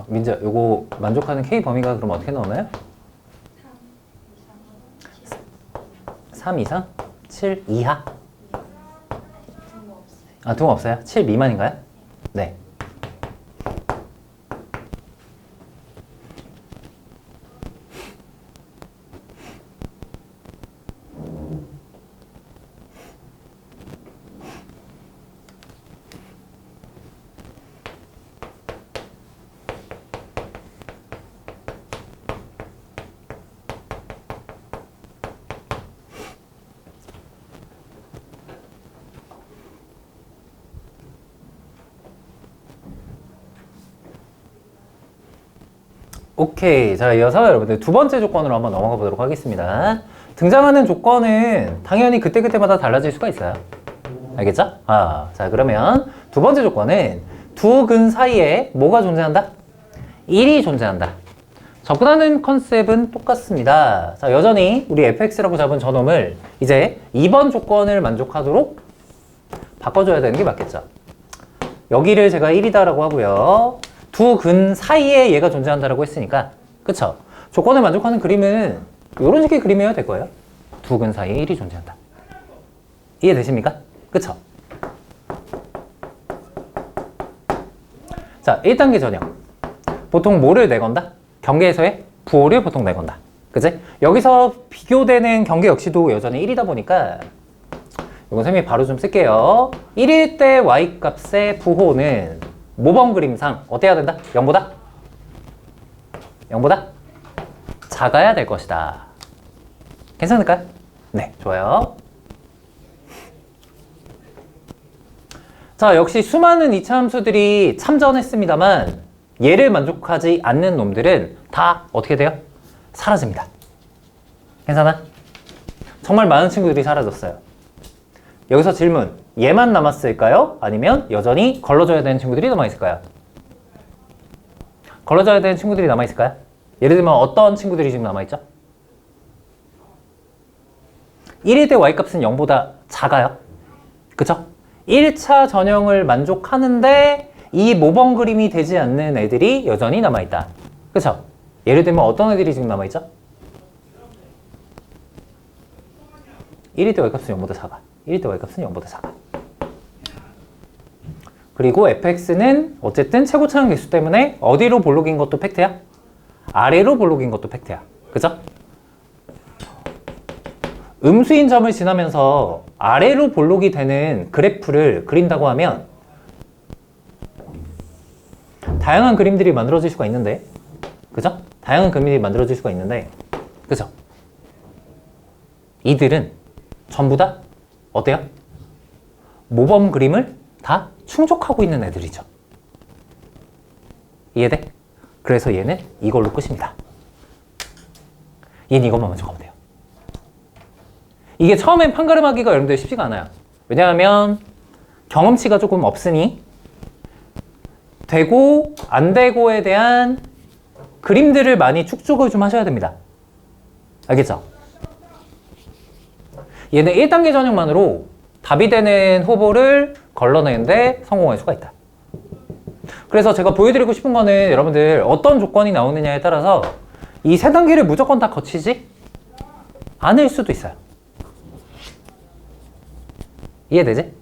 민지야, 요거 만족하는 K 범위가 그럼 어떻게 나오나요? 3 이상? 7 이하? 아, 등 없어요? 7 미만인가요? 네. 오케이. 자, 이어서 여러분들 두 번째 조건으로 한번 넘어가 보도록 하겠습니다. 등장하는 조건은 당연히 그때그때마다 달라질 수가 있어요. 알겠죠? 자, 그러면 두 번째 조건은 두 근 사이에 뭐가 존재한다? 1이 존재한다. 접근하는 컨셉은 똑같습니다. 자, 여전히 우리 fx라고 잡은 저놈을 이제 2번 조건을 만족하도록 바꿔줘야 되는 게 맞겠죠. 여기를 제가 1이다라고 하고요. 두 근 사이에 얘가 존재한다라고 했으니까, 그쵸? 조건을 만족하는 그림은 이런 식의 그림이어야 될 거예요. 두 근 사이에 1이 존재한다. 이해되십니까? 그쵸? 자, 1단계 전형. 보통 뭐를 내건다? 경계에서의 부호를 보통 내건다. 그치? 여기서 비교되는 경계 역시도 여전히 1이다 보니까 이건 선생님이 바로 좀 쓸게요. 1일 때 y값의 부호는 모범 그림상 어때야 된다? 0보다? 0보다? 작아야 될 것이다. 괜찮을까요? 네, 좋아요. 자, 역시 수많은 이차함수들이 참전했습니다만 얘를 만족하지 않는 놈들은 다 어떻게 돼요? 사라집니다. 괜찮아? 정말 많은 친구들이 사라졌어요. 여기서 질문, 얘만 남았을까요? 아니면 여전히 걸러줘야 되는 친구들이 남아있을까요? 걸러줘야 되는 친구들이 남아있을까요? 예를 들면 어떤 친구들이 지금 남아있죠? 1일 때 y값은 0보다 작아요. 그쵸? 1차 전형을 만족하는데 이 모범 그림이 되지 않는 애들이 여전히 남아있다. 그쵸? 예를 들면 어떤 애들이 지금 남아있죠? 1일 때 y값은 0보다 작아. 1일 때 y값은 0보다 작아. 그리고 fx는 어쨌든 최고차항 개수 때문에 어디로 볼록인 것도 팩트야? 아래로 볼록인 것도 팩트야. 그죠? 음수인 점을 지나면서 아래로 볼록이 되는 그래프를 그린다고 하면 다양한 그림들이 만들어질 수가 있는데, 그죠? 다양한 그림들이 만들어질 수가 있는데, 그죠? 이들은 전부 다 어때요? 모범 그림을 다 충족하고 있는 애들이죠. 이해돼? 그래서 얘는 이걸로 끝입니다. 얘는 이것만 만족하면 돼요. 이게 처음엔 판가름하기가 여러분들 쉽지가 않아요. 왜냐하면 경험치가 조금 없으니 되고 안 되고에 대한 그림들을 많이 축적을 좀 하셔야 됩니다. 알겠죠? 얘는 1단계 전형만으로 답이 되는 후보를 걸러내는데 성공할 수가 있다. 그래서 제가 보여드리고 싶은 거는 여러분들 어떤 조건이 나오느냐에 따라서 이 세 단계를 무조건 다 거치지 않을 수도 있어요. 이해되지?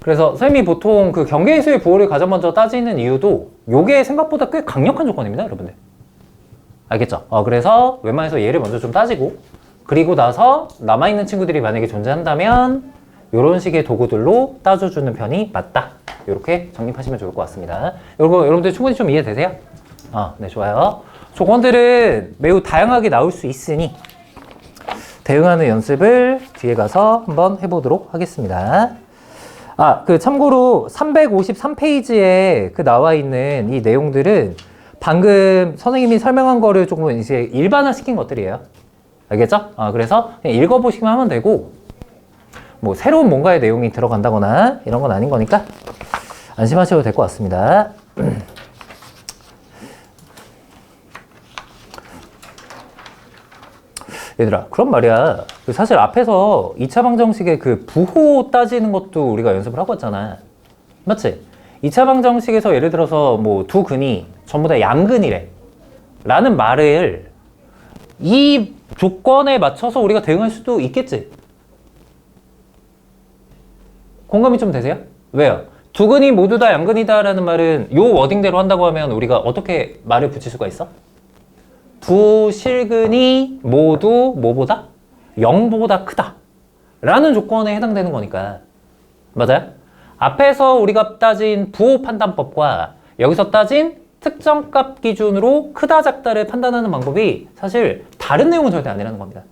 그래서 선생님이 보통 그 경계에서의 부호를 가장 먼저 따지는 이유도 요게 생각보다 꽤 강력한 조건입니다, 여러분들. 알겠죠? 그래서 웬만해서 얘를 먼저 좀 따지고 그리고 나서 남아있는 친구들이 만약에 존재한다면 이런 식의 도구들로 따져주는 편이 맞다. 이렇게 정립하시면 좋을 것 같습니다. 여러분들 충분히 좀 이해되세요? 네, 좋아요. 조건들은 매우 다양하게 나올 수 있으니 대응하는 연습을 뒤에 가서 한번 해보도록 하겠습니다. 참고로 353페이지에 그 나와 있는 이 내용들은 방금 선생님이 설명한 거를 조금 이제 일반화 시킨 것들이에요. 알겠죠? 그래서 그냥 읽어보시기만 하면 되고, 뭐 새로운 뭔가의 내용이 들어간다거나 이런 건 아닌 거니까 안심하셔도 될 것 같습니다. 얘들아, 그럼 말이야. 사실 앞에서 2차 방정식의 그 부호 따지는 것도 우리가 연습을 하고 왔잖아. 맞지? 2차 방정식에서 예를 들어서 뭐 두 근이 전부 다 양근이래 라는 말을 이 조건에 맞춰서 우리가 대응할 수도 있겠지. 공감이 좀 되세요? 왜요? 두 근이 모두 다 양근이다 라는 말은 요 워딩대로 한다고 하면 우리가 어떻게 말을 붙일 수가 있어? 두 실근이 모두 뭐보다? 0보다 크다 라는 조건에 해당되는 거니까. 맞아요? 앞에서 우리가 따진 부호 판단법과 여기서 따진 특정값 기준으로 크다 작다를 판단하는 방법이 사실 다른 내용은 절대 아니라는 겁니다.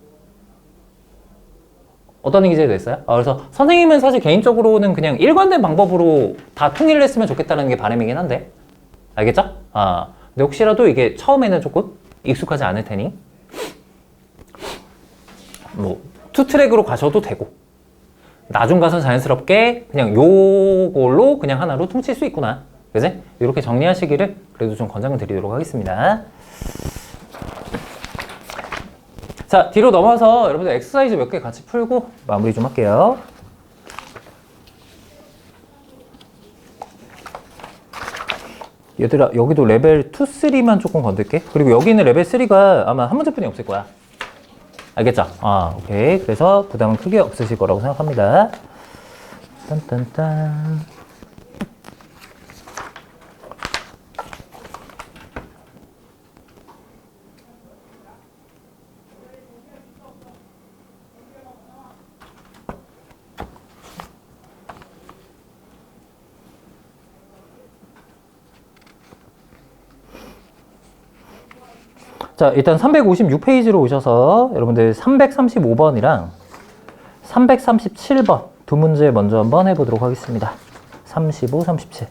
어떤 얘기인지 이해됐어요? 그래서 선생님은 사실 개인적으로는 그냥 일관된 방법으로 다 통일을 했으면 좋겠다는 게 바람이긴 한데, 알겠죠? 근데 혹시라도 이게 처음에는 조금 익숙하지 않을 테니 뭐 투트랙으로 가셔도 되고 나중 가서 자연스럽게 그냥 요걸로 그냥 하나로 퉁칠 수 있구나, 그지? 이렇게 정리하시기를 그래도 좀 권장을 드리도록 하겠습니다. 자, 뒤로 넘어서 여러분들 엑서사이즈 몇 개 같이 풀고 마무리 좀 할게요. 얘들아, 여기도 레벨 2, 3만 조금 건들게. 그리고 여기 있는 레벨 3가 아마 한 문제뿐이 없을 거야. 알겠죠? 오케이. 그래서 부담은 크게 없으실 거라고 생각합니다. 딴딴딴. 자, 일단 356페이지로 오셔서 여러분들 335번이랑 337번 두 문제 먼저 한번 해보도록 하겠습니다. 35, 37.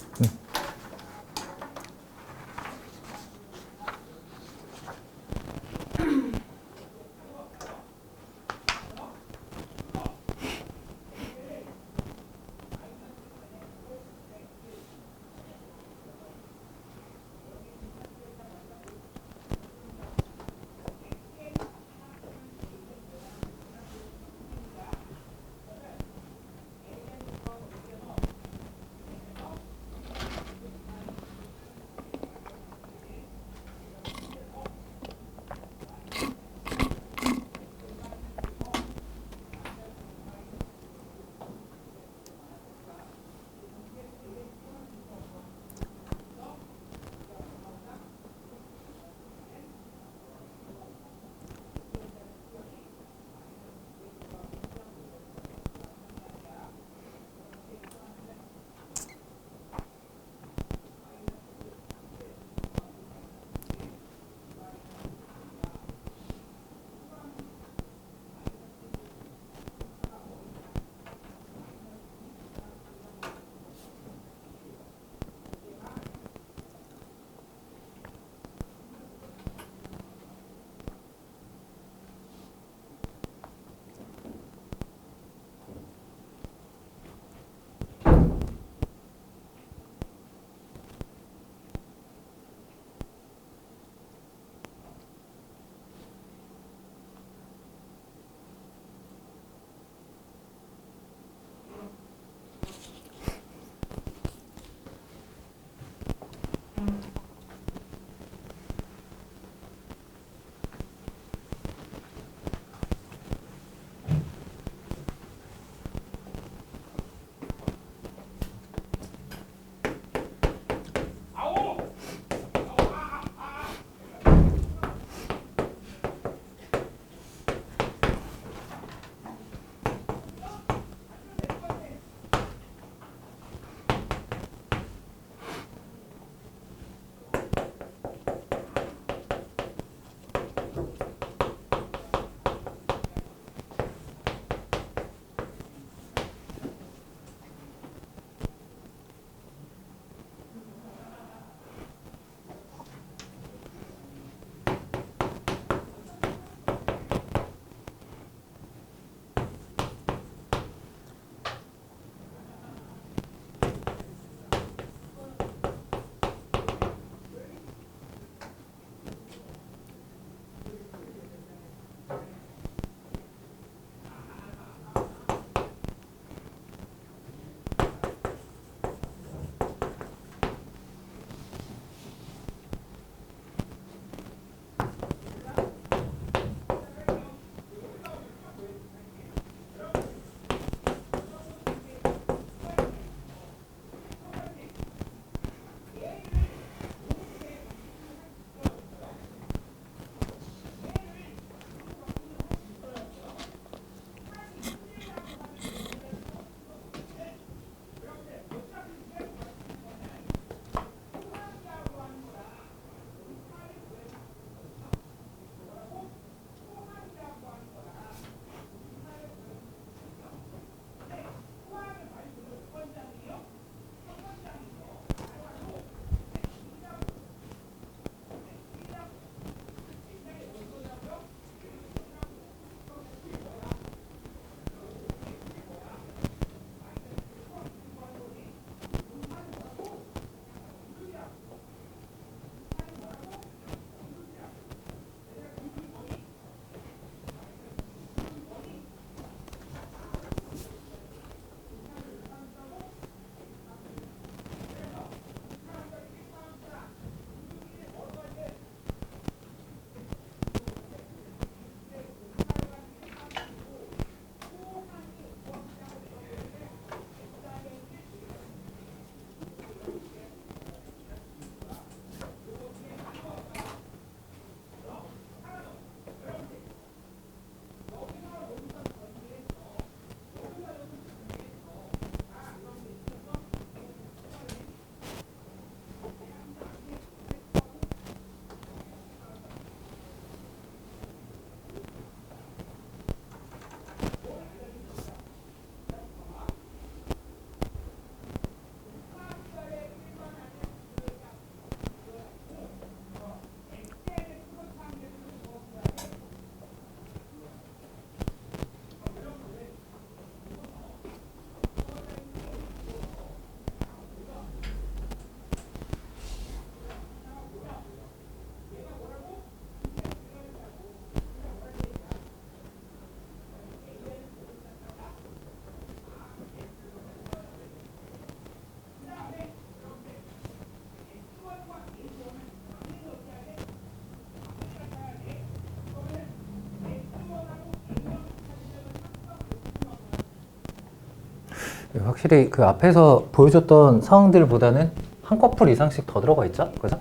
확실히 그 앞에서 보여줬던 상황들보다는 한 커플 이상씩 더 들어가 있죠? 그죠?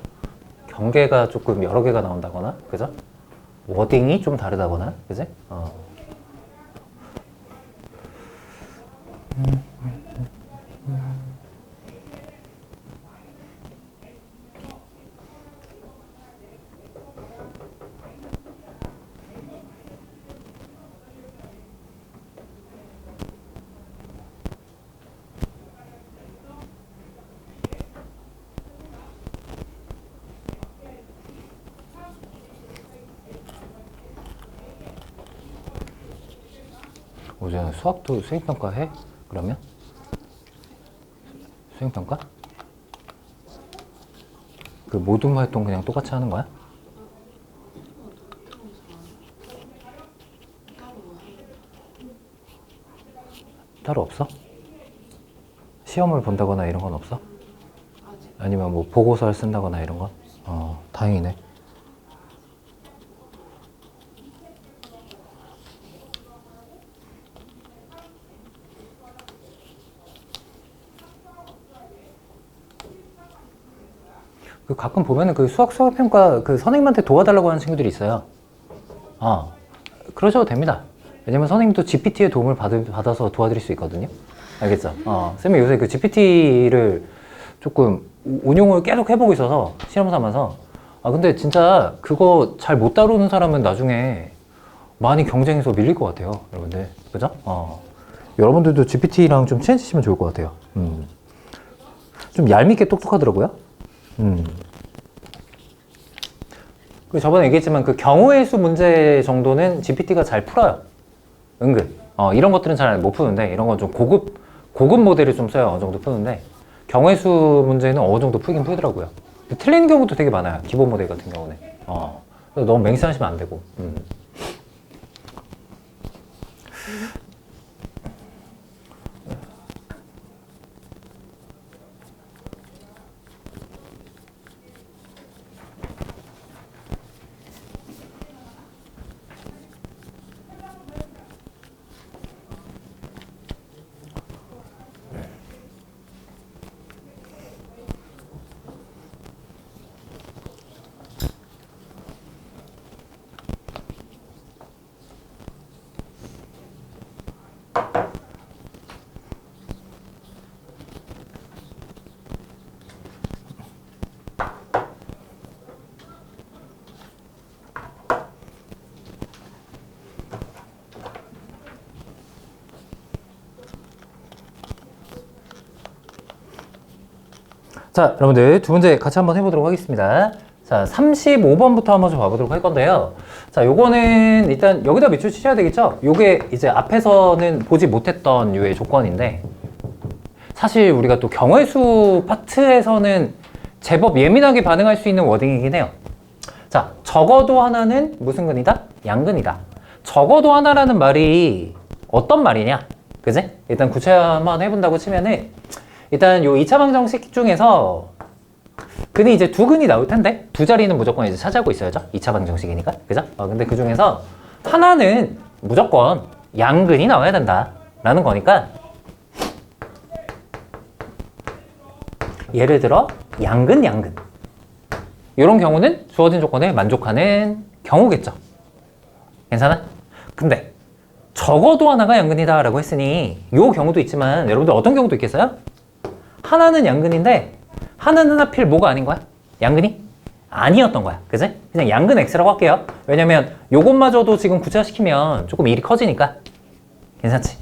경계가 조금 여러 개가 나온다거나, 그죠? 워딩이 좀 다르다거나, 그지? 오전 수학도 수행평가 해? 그러면? 수행평가? 그 모든 활동 그냥 똑같이 하는 거야? 따로 없어? 시험을 본다거나 이런 건 없어? 아니면 뭐 보고서를 쓴다거나 이런 건? 다행이네. 그 가끔 보면은 그 수학평가 그 선생님한테 도와달라고 하는 친구들이 있어요. 그러셔도 됩니다. 왜냐면 선생님도 GPT의 도움을 받아서 도와드릴 수 있거든요. 알겠죠? 쌤이 요새 그 GPT를 조금 운용을 계속 해보고 있어서 실험 삼아서 근데 진짜 그거 잘 못 다루는 사람은 나중에 많이 경쟁에서 밀릴 것 같아요, 여러분들. 그죠? 여러분들도 GPT랑 좀 친해지시면 좋을 것 같아요. 좀 얄밉게 똑똑하더라고요. 그 저번에 얘기했지만 그 경우의 수 문제 정도는 GPT가 잘 풀어요. 은근. 이런 것들은 잘 못 푸는데, 이런 건 좀 고급 모델을 좀 써야 어느 정도 푸는데, 경우의 수 문제는 어느 정도 풀긴 풀더라고요. 틀리는 경우도 되게 많아요. 기본 모델 같은 경우는. 그래서 너무 맹세하시면 안 되고. 자, 여러분들 두 문제 같이 한번 해보도록 하겠습니다. 자, 35번부터 한번 좀 봐보도록 할 건데요. 자, 요거는 일단 여기다 밑줄 치셔야 되겠죠? 요게 이제 앞에서는 보지 못했던 유의 조건인데, 사실 우리가 또 경우의 수 파트에서는 제법 예민하게 반응할 수 있는 워딩이긴 해요. 자, 적어도 하나는 무슨 근이다? 양근이다. 적어도 하나라는 말이 어떤 말이냐? 그지? 일단 구체화만 해본다고 치면은, 일단 요 2차 방정식 중에서 근이 이제 두 근이 나올 텐데, 두 자리는 무조건 이제 차지하고 있어야죠. 2차 방정식이니까. 그죠? 근데 그 중에서 하나는 무조건 양근이 나와야 된다. 라는 거니까, 예를 들어, 양근. 이런 경우는 주어진 조건에 만족하는 경우겠죠. 괜찮아? 근데, 적어도 하나가 양근이다 라고 했으니, 요 경우도 있지만, 여러분들 어떤 경우도 있겠어요? 하나는 양근인데, 하나는 하필 뭐가 아닌 거야? 양근이? 아니었던 거야. 그지? 그냥 양근 X라고 할게요. 왜냐면, 요것마저도 지금 구체화시키면 조금 일이 커지니까. 괜찮지?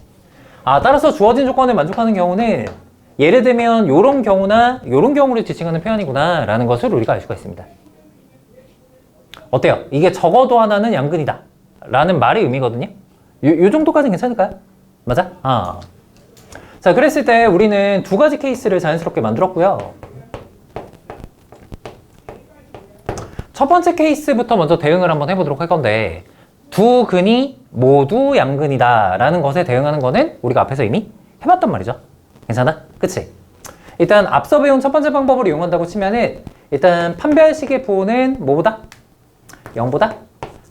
따라서 주어진 조건에 만족하는 경우는, 예를 들면 요런 경우나 요런 경우를 지칭하는 표현이구나 라는 것을 우리가 알 수가 있습니다. 어때요? 이게 적어도 하나는 양근이다 라는 말의 의미거든요. 요 정도까지는 괜찮을까요? 맞아? 자, 그랬을 때 우리는 두 가지 케이스를 자연스럽게 만들었고요. 첫 번째 케이스부터 먼저 대응을 한번 해보도록 할 건데, 두 근이 모두 양근이다 라는 것에 대응하는 거는 우리가 앞에서 이미 해봤단 말이죠. 괜찮아? 그치? 일단 앞서 배운 첫 번째 방법을 이용한다고 치면은, 일단 판별식의 부호는 뭐보다? 0보다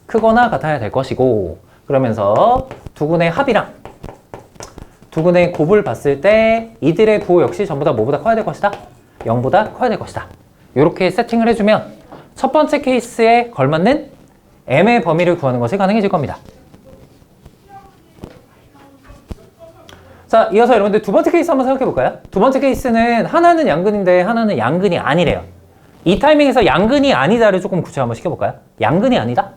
크거나 같아야 될 것이고, 그러면서 두 근의 합이랑 두근의 곱을 봤을 때 이들의 부호 역시 전부 다 뭐보다 커야 될 것이다? 0보다 커야 될 것이다. 이렇게 세팅을 해주면 첫 번째 케이스에 걸맞는 m의 범위를 구하는 것이 가능해질 겁니다. 자, 이어서 여러분들 두 번째 케이스 한번 생각해 볼까요? 두 번째 케이스는 하나는 양근인데 하나는 양근이 아니래요. 이 타이밍에서 양근이 아니다를 조금 구체 한번 시켜볼까요? 양근이 아니다?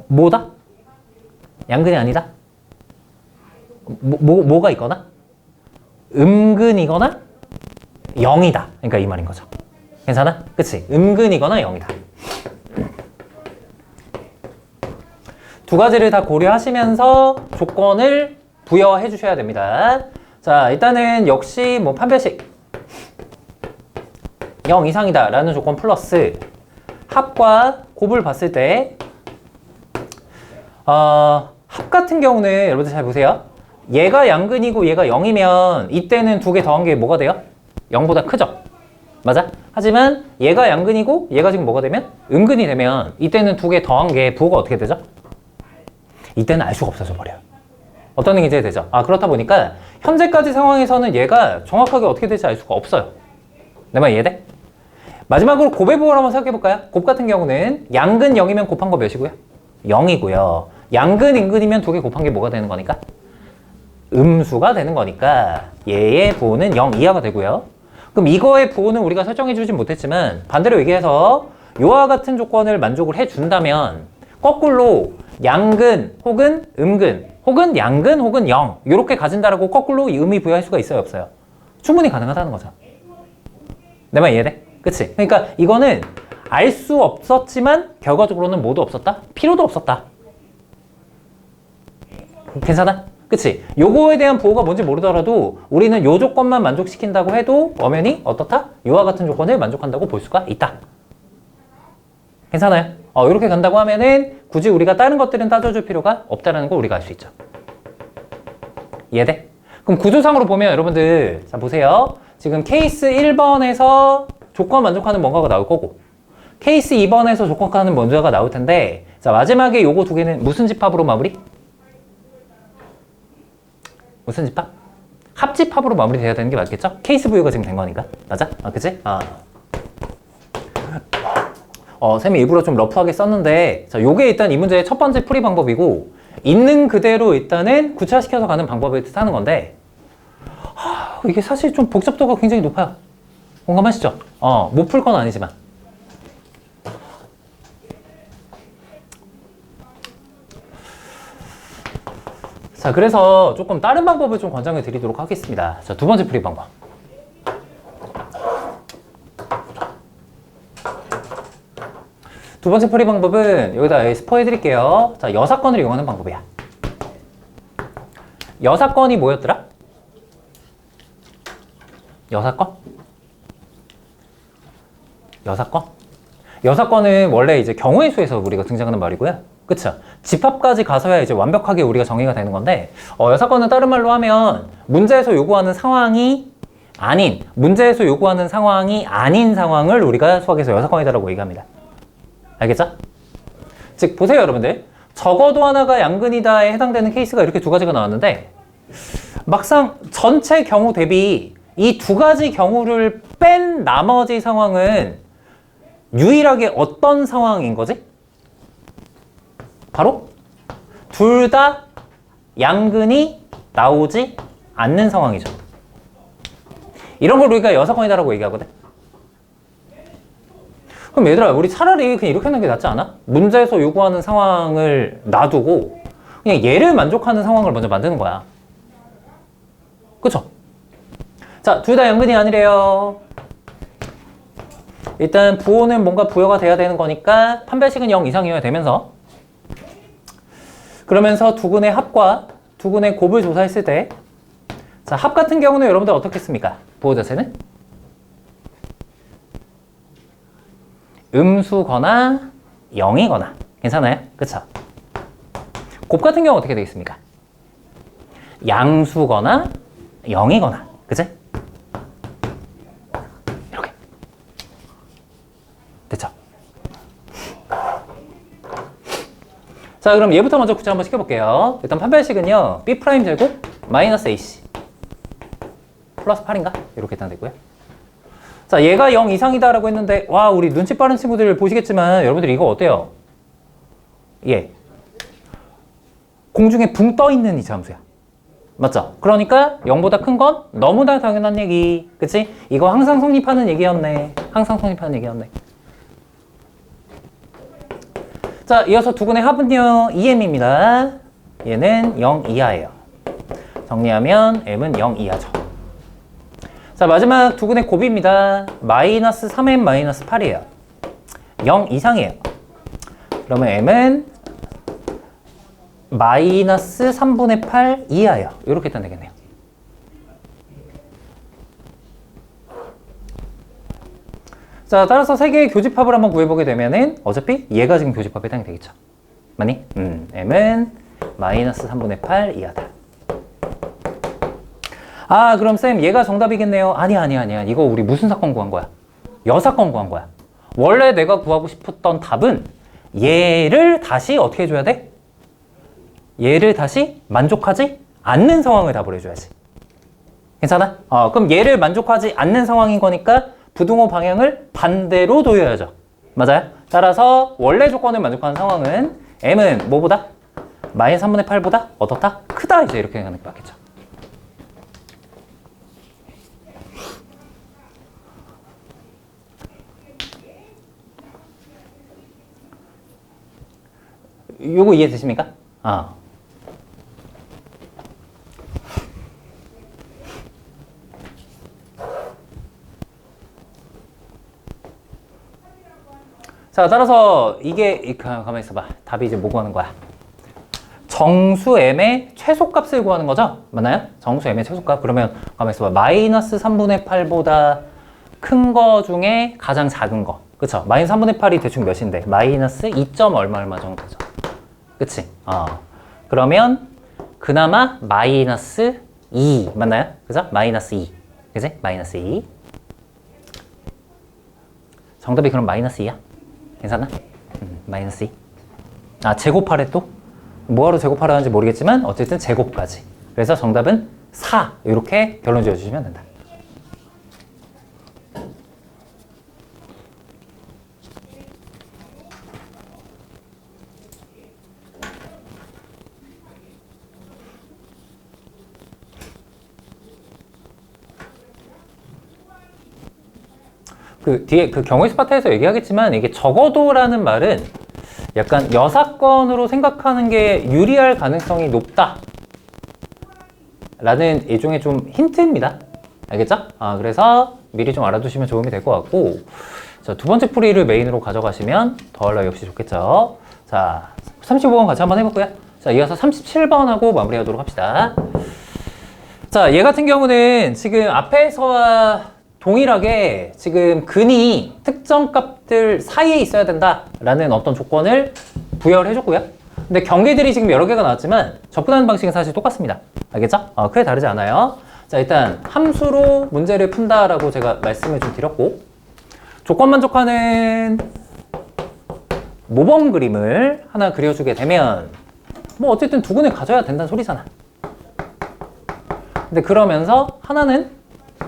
뭐다? 양근이 아니다? 뭐가 있거나? 음근이거나 0이다. 그러니까 이 말인 거죠. 괜찮아? 그치? 음근이거나 0이다. 두 가지를 다 고려하시면서 조건을 부여해 주셔야 됩니다. 자, 일단은 역시 뭐 판별식 0 이상이다 라는 조건 플러스 합과 곱을 봤을 때 합 같은 경우는 여러분들 잘 보세요. 얘가 양근이고 얘가 0이면 이때는 두 개 더한 게 뭐가 돼요? 0보다 크죠? 맞아? 하지만 얘가 양근이고 얘가 지금 뭐가 되면? 음근이 되면 이때는 두 개 더한 게 부호가 어떻게 되죠? 이때는 알 수가 없어져 버려요. 어떤 얘기인지 되죠? 그렇다 보니까 현재까지 상황에서는 얘가 정확하게 어떻게 될지 알 수가 없어요. 내 말 이해돼? 마지막으로 곱의 부호를 한번 생각해 볼까요? 곱 같은 경우는 양근 0이면 곱한 거 몇이고요? 0이고요. 양근 인근이면 두 개 곱한 게 뭐가 되는 거니까? 음수가 되는 거니까 얘의 부호는 0 이하가 되고요. 그럼 이거의 부호는 우리가 설정해 주진 못했지만 반대로 얘기해서 이와 같은 조건을 만족을 해준다면 거꾸로 양근 혹은 음근 혹은 양근 혹은 0 이렇게 가진다라고 거꾸로 이 의미 부여할 수가 있어요 없어요? 충분히 가능하다는 거죠. 내 말 이해돼? 그치? 그러니까 이거는 알 수 없었지만 결과적으로는 모두 없었다? 필요도 없었다. 괜찮아? 그치? 요거에 대한 부호가 뭔지 모르더라도 우리는 요 조건만 만족시킨다고 해도 엄연히 어떻다? 요와 같은 조건을 만족한다고 볼 수가 있다. 괜찮아요? 이렇게 간다고 하면은 굳이 우리가 다른 것들은 따져줄 필요가 없다는 거 우리가 알 수 있죠. 이해돼? 그럼 구조상으로 보면 여러분들 자 보세요. 지금 케이스 1번에서 조건 만족하는 뭔가가 나올 거고 케이스 2번에서 조건하는 뭔가가 나올 텐데 자 마지막에 요거 두 개는 무슨 집합으로 마무리? 무슨 집합? 합집합으로 마무리돼야 되는 게 맞겠죠? 케이스 부여가 지금 된 거니까. 맞아? 그치? 쌤이 일부러 좀 러프하게 썼는데 자, 요게 일단 이 문제의 첫 번째 풀이 방법이고 있는 그대로 일단은 구체화시켜서 가는 방법을 뜻하는 건데 이게 사실 좀 복잡도가 굉장히 높아요. 공감하시죠? 못 풀 건 아니지만 자, 그래서 조금 다른 방법을 좀 권장을 드리도록 하겠습니다. 자, 두 번째 풀이 방법. 두 번째 풀이 방법은 여기다 스포해 드릴게요. 자, 여사건을 이용하는 방법이야. 여사건이 뭐였더라? 여사건? 여사건? 여사건은 원래 이제 경우의 수에서 우리가 등장하는 말이고요. 그쵸? 집합까지 가서야 이제 완벽하게 우리가 정의가 되는 건데, 여사건은 다른 말로 하면 문제에서 요구하는 상황이 아닌, 문제에서 요구하는 상황이 아닌 상황을 우리가 수학에서 여사건이다라고 얘기합니다. 알겠죠? 즉, 보세요, 여러분들. 적어도 하나가 양근이다에 해당되는 케이스가 이렇게 두 가지가 나왔는데, 막상 전체 경우 대비 이 두 가지 경우를 뺀 나머지 상황은 유일하게 어떤 상황인 거지? 바로 둘 다 양근이 나오지 않는 상황이죠. 이런 걸 우리가 여사건이다라고 얘기하거든. 그럼 얘들아, 우리 차라리 그냥 이렇게 하는 게 낫지 않아? 문제에서 요구하는 상황을 놔두고 그냥 얘를 만족하는 상황을 먼저 만드는 거야. 그쵸? 자, 둘 다 양근이 아니래요. 일단 부호는 뭔가 부여가 돼야 되는 거니까 판별식은 0 이상이어야 되면서, 그러면서 두근의 합과 두근의 곱을 조사했을 때, 자, 합 같은 경우는 여러분들 어떻게 씁니까? 부호 자체는 음수거나 0이거나. 괜찮아요? 그쵸? 곱 같은 경우 어떻게 되겠습니까? 양수거나 0이거나. 그치? 이렇게. 됐죠? 자, 그럼 얘부터 먼저 구체 한번 시켜볼게요. 일단 판별식은요, B' 제곱 마이너스 AC 플러스 8인가? 이렇게 일단 되고요. 자, 얘가 0 이상이다라고 했는데, 와, 우리 눈치 빠른 친구들 보시겠지만, 여러분들 이거 어때요? 예. 공중에 붕 떠 있는 이차함수야. 맞죠? 그러니까 0보다 큰 건 너무나 당연한 얘기. 그치? 이거 항상 성립하는 얘기였네. 항상 성립하는 얘기였네. 자, 이어서 두근의 합은요, 2m입니다. 얘는 0 이하예요. 정리하면 m은 0 이하죠. 자, 마지막 두근의 곱입니다. 마이너스 3m 마이너스 8이에요. 0 이상이에요. 그러면 m은 마이너스 3분의 8 이하예요. 이렇게 일단 되겠네요. 자, 따라서 세 개의 교집합을 한번 구해보게 되면은 어차피 얘가 지금 교집합에 해당이 되겠죠. 맞니? m은 마이너스 3분의 8 이하다. 아, 그럼 쌤 얘가 정답이겠네요. 아니야. 이거 우리 무슨 사건 구한 거야? 여사건 구한 거야. 원래 내가 구하고 싶었던 답은 얘를 다시 어떻게 해줘야 돼? 얘를 다시 만족하지 않는 상황을 답을 해줘야지. 괜찮아? 그럼 얘를 만족하지 않는 상황인 거니까 부등호 방향을 반대로 도여야죠. 맞아요? 따라서 원래 조건을 만족하는 상황은 m은 뭐보다? 마이너스 3분의 8보다 어떻다? 크다. 이제 이렇게 가는 게 맞겠죠. 요거 이해되십니까? 자, 따라서 이게 가만히 있어봐. 답이 이제 뭐 구하는 거야? 정수 m의 최소값을 구하는 거죠? 맞나요? 정수 m의 최소값. 그러면 가만히 있어봐. 마이너스 3분의 8보다 큰 거 중에 가장 작은 거. 그쵸? 마이너스 3분의 8이 대충 몇인데? 마이너스 2. 얼마 정도 되죠? 그치? 그러면 그나마 마이너스 2 맞나요? 그죠? 마이너스 2. 그치? 마이너스 2. 정답이 그럼 마이너스 2야? 괜찮아? 마이너스 2. 제곱하래 또? 뭐하러 제곱하라는지 모르겠지만 어쨌든 제곱까지. 그래서 정답은 4. 이렇게 결론 지어주시면 된다. 그 뒤에 그 경우의 스파트에서 얘기하겠지만 이게 적어도라는 말은 약간 여사건으로 생각하는 게 유리할 가능성이 높다 라는 일종의 좀 힌트입니다. 알겠죠? 그래서 미리 좀 알아두시면 도움이 될 것 같고, 자, 두 번째 풀이를 메인으로 가져가시면 더할라 역시 좋겠죠. 자, 35번 같이 한번 해볼고요. 자, 이어서 37번하고 마무리하도록 합시다. 자, 얘 같은 경우는 지금 앞에서와 동일하게 지금 근이 특정 값들 사이에 있어야 된다라는 어떤 조건을 부여를 해줬고요. 근데 경계들이 지금 여러 개가 나왔지만 접근하는 방식은 사실 똑같습니다. 알겠죠? 크게 다르지 않아요. 자, 일단 함수로 문제를 푼다라고 제가 말씀을 좀 드렸고, 조건 만족하는 모범 그림을 하나 그려주게 되면 뭐 어쨌든 두근을 가져야 된다는 소리잖아. 근데 그러면서 하나는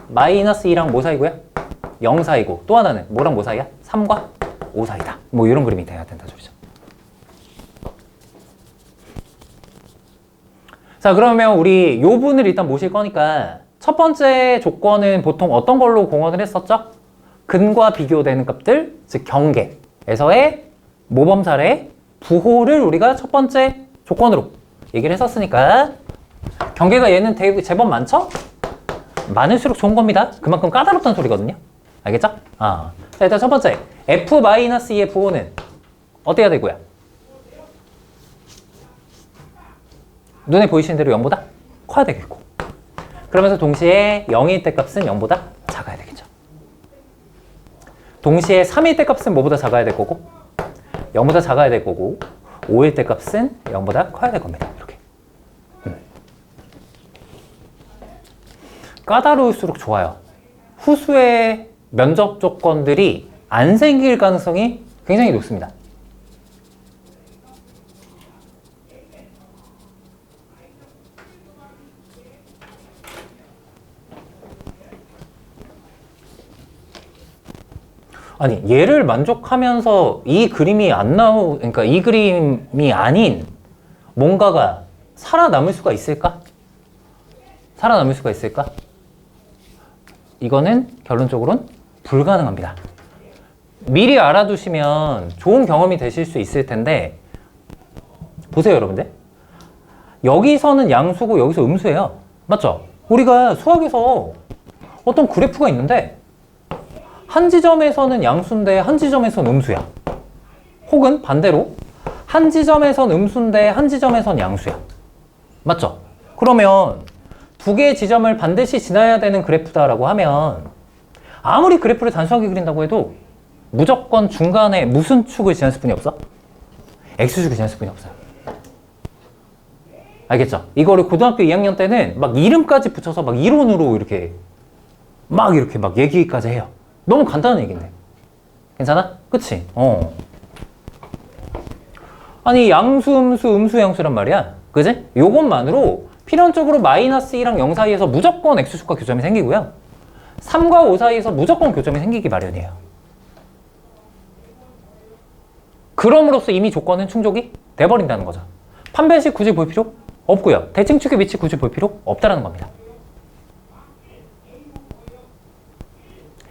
마이너스 2랑 뭐 사이고요? 0 사이고, 또 하나는 뭐랑 뭐 사이야? 3과 5 사이다. 뭐 이런 그림이 돼야 된다 소리죠. 자, 그러면 우리 요 분을 일단 모실 거니까 첫 번째 조건은 보통 어떤 걸로 공언을 했었죠? 근과 비교되는 값들, 즉 경계에서의 모범 사례 부호를 우리가 첫 번째 조건으로 얘기를 했었으니까, 경계가 얘는 제법 많죠? 많을수록 좋은 겁니다. 그만큼 까다롭다는 소리거든요. 알겠죠? 자, 일단 첫 번째 f-2의 부호는 어때야 되고요? 눈에 보이시는 대로 0보다 커야 되겠고, 그러면서 동시에 0일 때 값은 0보다 작아야 되겠죠. 동시에 3일 때 값은 뭐보다 작아야 될 거고, 0보다 작아야 될 거고, 5일 때 값은 0보다 커야 될 겁니다. 이렇게. 까다로울수록 좋아요. 후수의 면접 조건들이 안 생길 가능성이 굉장히 높습니다. 아니, 얘를 만족하면서 이 그림이 안 그러니까 이 그림이 아닌 뭔가가 살아남을 수가 있을까? 살아남을 수가 있을까? 이거는 결론적으로는 불가능합니다. 미리 알아두시면 좋은 경험이 되실 수 있을 텐데, 보세요, 여러분들. 여기서는 양수고 여기서 음수예요. 맞죠? 우리가 수학에서 어떤 그래프가 있는데 한 지점에서는 양수인데 한 지점에서는 음수야. 혹은 반대로 한 지점에선 음수인데 한 지점에선 양수야. 맞죠? 그러면 두 개의 지점을 반드시 지나야 되는 그래프다라고 하면 아무리 그래프를 단순하게 그린다고 해도 무조건 중간에 무슨 축을 지났을 뿐이 없어? X축을 지났을 뿐이 없어요. 알겠죠? 이거를 고등학교 2학년 때는 막 이름까지 붙여서 막 이론으로 이렇게 막 얘기까지 해요. 너무 간단한 얘기인데. 괜찮아? 그치? 아니, 양수, 음수, 양수란 말이야. 그지? 요것만으로 필연적으로 마이너스 2랑 0 사이에서 무조건 X축과 교점이 생기고요. 3과 5 사이에서 무조건 교점이 생기기 마련이에요. 그럼으로써 이미 조건은 충족이 돼버린다는 거죠. 판별식 굳이 볼 필요 없고요. 대칭축의 위치 굳이 볼 필요 없다라는 겁니다.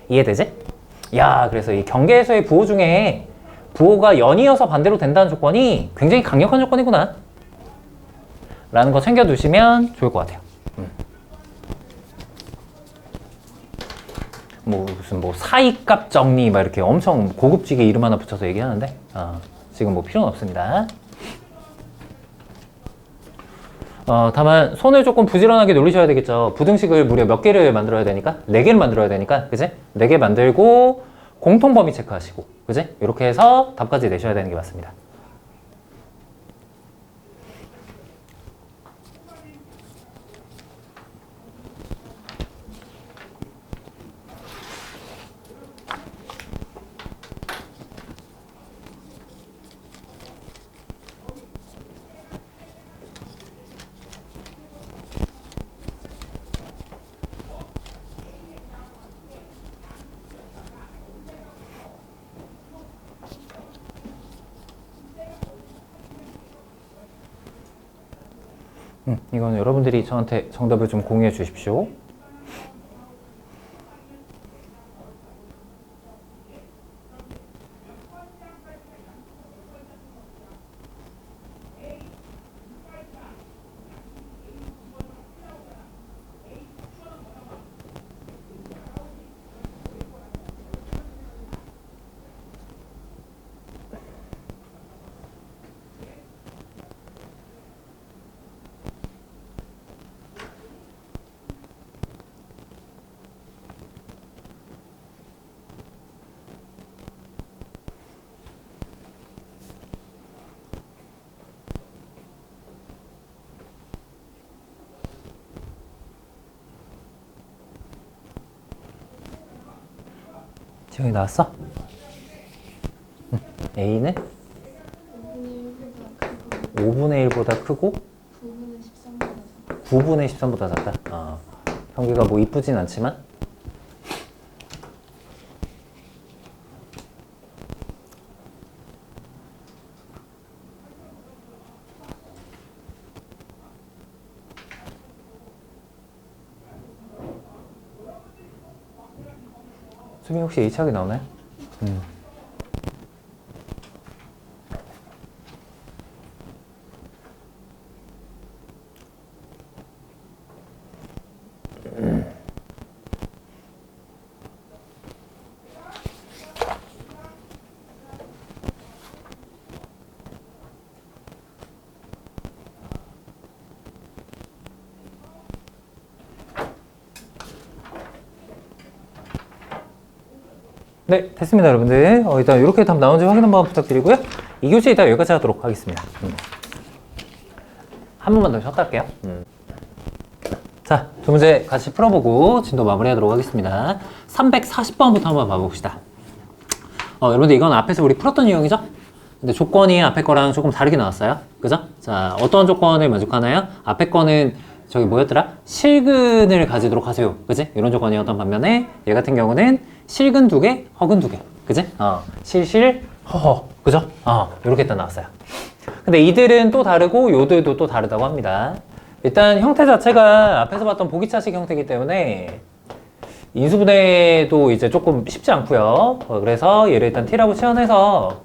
이해되지? 야, 그래서 이 경계에서의 부호 중에 부호가 연이어서 반대로 된다는 조건이 굉장히 강력한 조건이구나 라는 거 챙겨두시면 좋을 것 같아요. 무슨 사이값 정리 막 이렇게 엄청 고급지게 이름 하나 붙여서 얘기하는데 지금 필요는 없습니다. 다만 손을 조금 부지런하게 놀리셔야 되겠죠. 부등식을 무려 몇 개를 만들어야 되니까? 4개를 만들어야 되니까, 그지? 4개 만들고 공통 범위 체크하시고, 그지? 이렇게 해서 답까지 내셔야 되는 게 맞습니다. 이건 여러분들이 저한테 정답을 좀 공유해 주십시오. 지영이 나왔어? A는 5분의 1보다 크고 9분의 13보다 작다. 경기가 이쁘진 않지만 수빈 혹시 H학이 나오나요? 네, 됐습니다, 여러분들. 일단 이렇게 답 나온지 확인 한번 부탁드리고요. 이 교시 일단 여기까지 하도록 하겠습니다. 한 번만 더 쉬었다 할게요. 자, 두 문제 같이 풀어보고 진도 마무리하도록 하겠습니다. 340번부터 한번 봐봅시다. 여러분들 이건 앞에서 우리 풀었던 유형이죠? 근데 조건이 앞에 거랑 조금 다르게 나왔어요. 그죠? 자, 어떤 조건을 만족하나요? 앞에 거는 저기 뭐였더라? 실근을 가지도록 하세요. 그지? 이런 조건이었던 반면에 얘 같은 경우는 실근 2개, 허근 2개. 그지? 실실, 허허. 그죠? 이렇게 딱 나왔어요. 근데 이들은 또 다르고 요들도 또 다르다고 합니다. 일단 형태 자체가 앞에서 봤던 보기차식 형태이기 때문에 인수분해도 이제 조금 쉽지 않고요. 그래서 얘를 일단 t라고 치환해서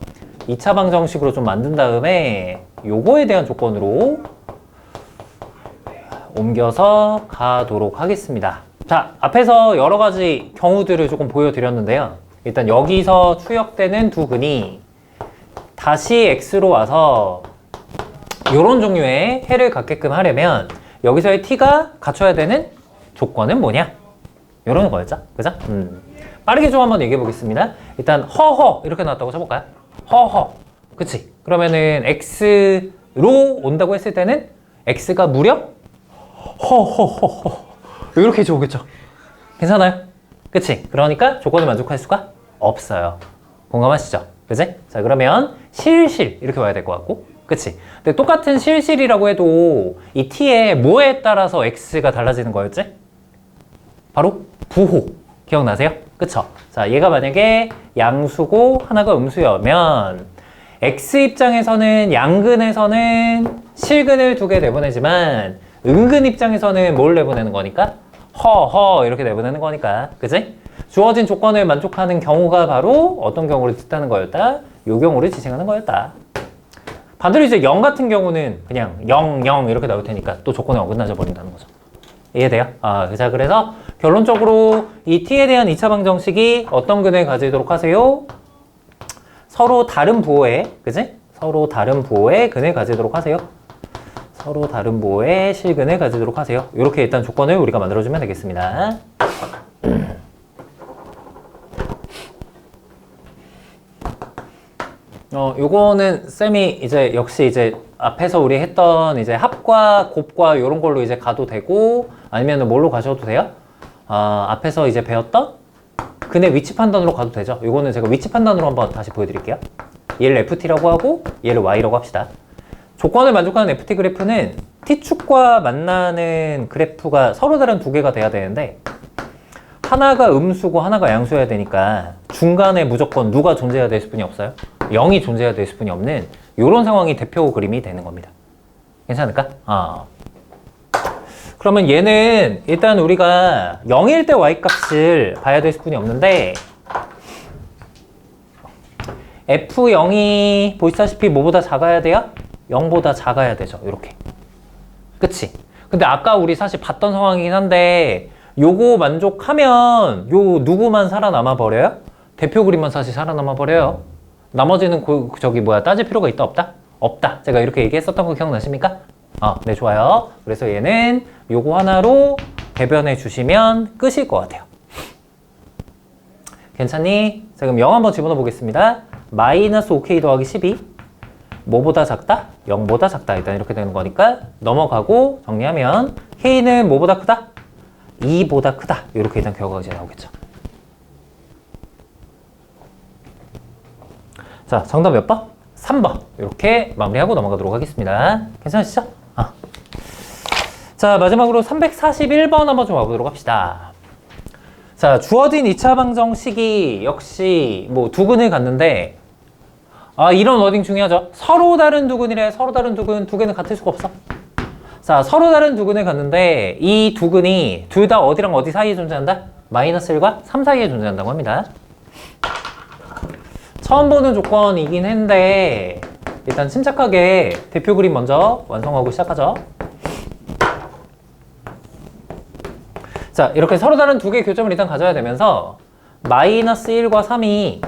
2차 방정식으로 좀 만든 다음에 요거에 대한 조건으로 옮겨서 가도록 하겠습니다. 자, 앞에서 여러 가지 경우들을 조금 보여드렸는데요. 일단 여기서 추역되는 두 근이 다시 x로 와서 이런 종류의 해를 갖게끔 하려면 여기서의 t가 갖춰야 되는 조건은 뭐냐? 이런 거였죠. 그죠? 빠르게 좀 한번 얘기해 보겠습니다. 일단 허허 이렇게 나왔다고 쳐볼까요? 허허. 그치? 그러면은 x로 온다고 했을 때는 x가 무려 허허허허 이렇게 해줘보겠죠. 괜찮아요? 그치? 그러니까 조건을 만족할 수가 없어요. 공감하시죠? 그치? 자, 그러면 실실 이렇게 와야 될 것 같고, 그치? 근데 똑같은 실실이라고 해도 이 t의 뭐에 따라서 x가 달라지는 거였지? 바로 부호. 기억나세요? 그쵸? 자, 얘가 만약에 양수고 하나가 음수여면 x 입장에서는 양근에서는 실근을 두 개 내보내지만 은근 입장에서는 뭘 내보내는 거니까? 허허 이렇게 내보내는 거니까. 그치? 주어진 조건을 만족하는 경우가 바로 어떤 경우를 뜻하는 거였다? 요 경우를 지칭하는 거였다. 반대로 이제 0 같은 경우는 그냥 0, 0 이렇게 나올 테니까 또 조건에 어긋나져 버린다는 거죠. 이해돼요? 자, 그래서 결론적으로 이 t에 대한 2차 방정식이 어떤 근을 가지도록 하세요? 서로 다른 부호의, 그지? 서로 다른 부호의 근을 가지도록 하세요. 서로 다른 부호의 실근을 가지도록 하세요. 이렇게 일단 조건을 우리가 만들어주면 되겠습니다. 요거는 쌤이 이제 역시 이제 앞에서 우리 했던 이제 합과 곱과 요런 걸로 이제 가도 되고 아니면 뭘로 가셔도 돼요? 앞에서 이제 배웠던 근의 위치 판단으로 가도 되죠. 요거는 제가 위치 판단으로 한번 다시 보여드릴게요. 얘를 ft라고 하고 얘를 y라고 합시다. 조건을 만족하는 ft 그래프는 t축과 만나는 그래프가 서로 다른 두 개가 돼야 되는데 하나가 음수고 하나가 양수여야 되니까 중간에 무조건 누가 존재해야 될 수뿐이 없어요. 0이 존재해야 될 수뿐이 없는 이런 상황이 대표 그림이 되는 겁니다. 괜찮을까? 그러면 얘는 일단 우리가 0일 때 y값을 봐야 될 수뿐이 없는데 f0이 보시다시피 뭐보다 작아야 돼요? 0보다 작아야 되죠. 이렇게. 그치? 근데 아까 우리 사실 봤던 상황이긴 한데 요거 만족하면 요 누구만 살아남아 버려요? 대표 그림만 사실 살아남아 버려요. 나머지는 따질 필요가 있다 없다? 없다. 제가 이렇게 얘기했었던 거 기억나십니까? 네, 좋아요. 그래서 얘는 요거 하나로 대변해 주시면 끝일 것 같아요. 괜찮니? 자, 그럼 0 한번 집어넣어 보겠습니다. 마이너스 5k 더하기 12 뭐보다 작다? 0보다 작다. 일단 이렇게 되는 거니까 넘어가고 정리하면 k는 뭐보다 크다? 2보다 크다. 이렇게 일단 결과가 이제 나오겠죠. 자, 정답 몇 번? 3번. 이렇게 마무리하고 넘어가도록 하겠습니다. 괜찮으시죠? 자, 마지막으로 341번 한번 좀 와보도록 합시다. 자, 주어진 2차 방정식이 역시 뭐 두 근을 갖는데 이런 워딩 중요하죠. 서로 다른 두 근이래. 서로 다른 두 근. 두 개는 같을 수가 없어. 자, 서로 다른 두 근을 갖는데 이 두 근이 둘 다 어디랑 어디 사이에 존재한다? 마이너스 1과 3 사이에 존재한다고 합니다. 처음 보는 조건이긴 한데 일단 침착하게 대표 그림 먼저 완성하고 시작하죠. 자, 이렇게 서로 다른 두 개의 교점을 일단 가져야 되면서 마이너스 1과 3이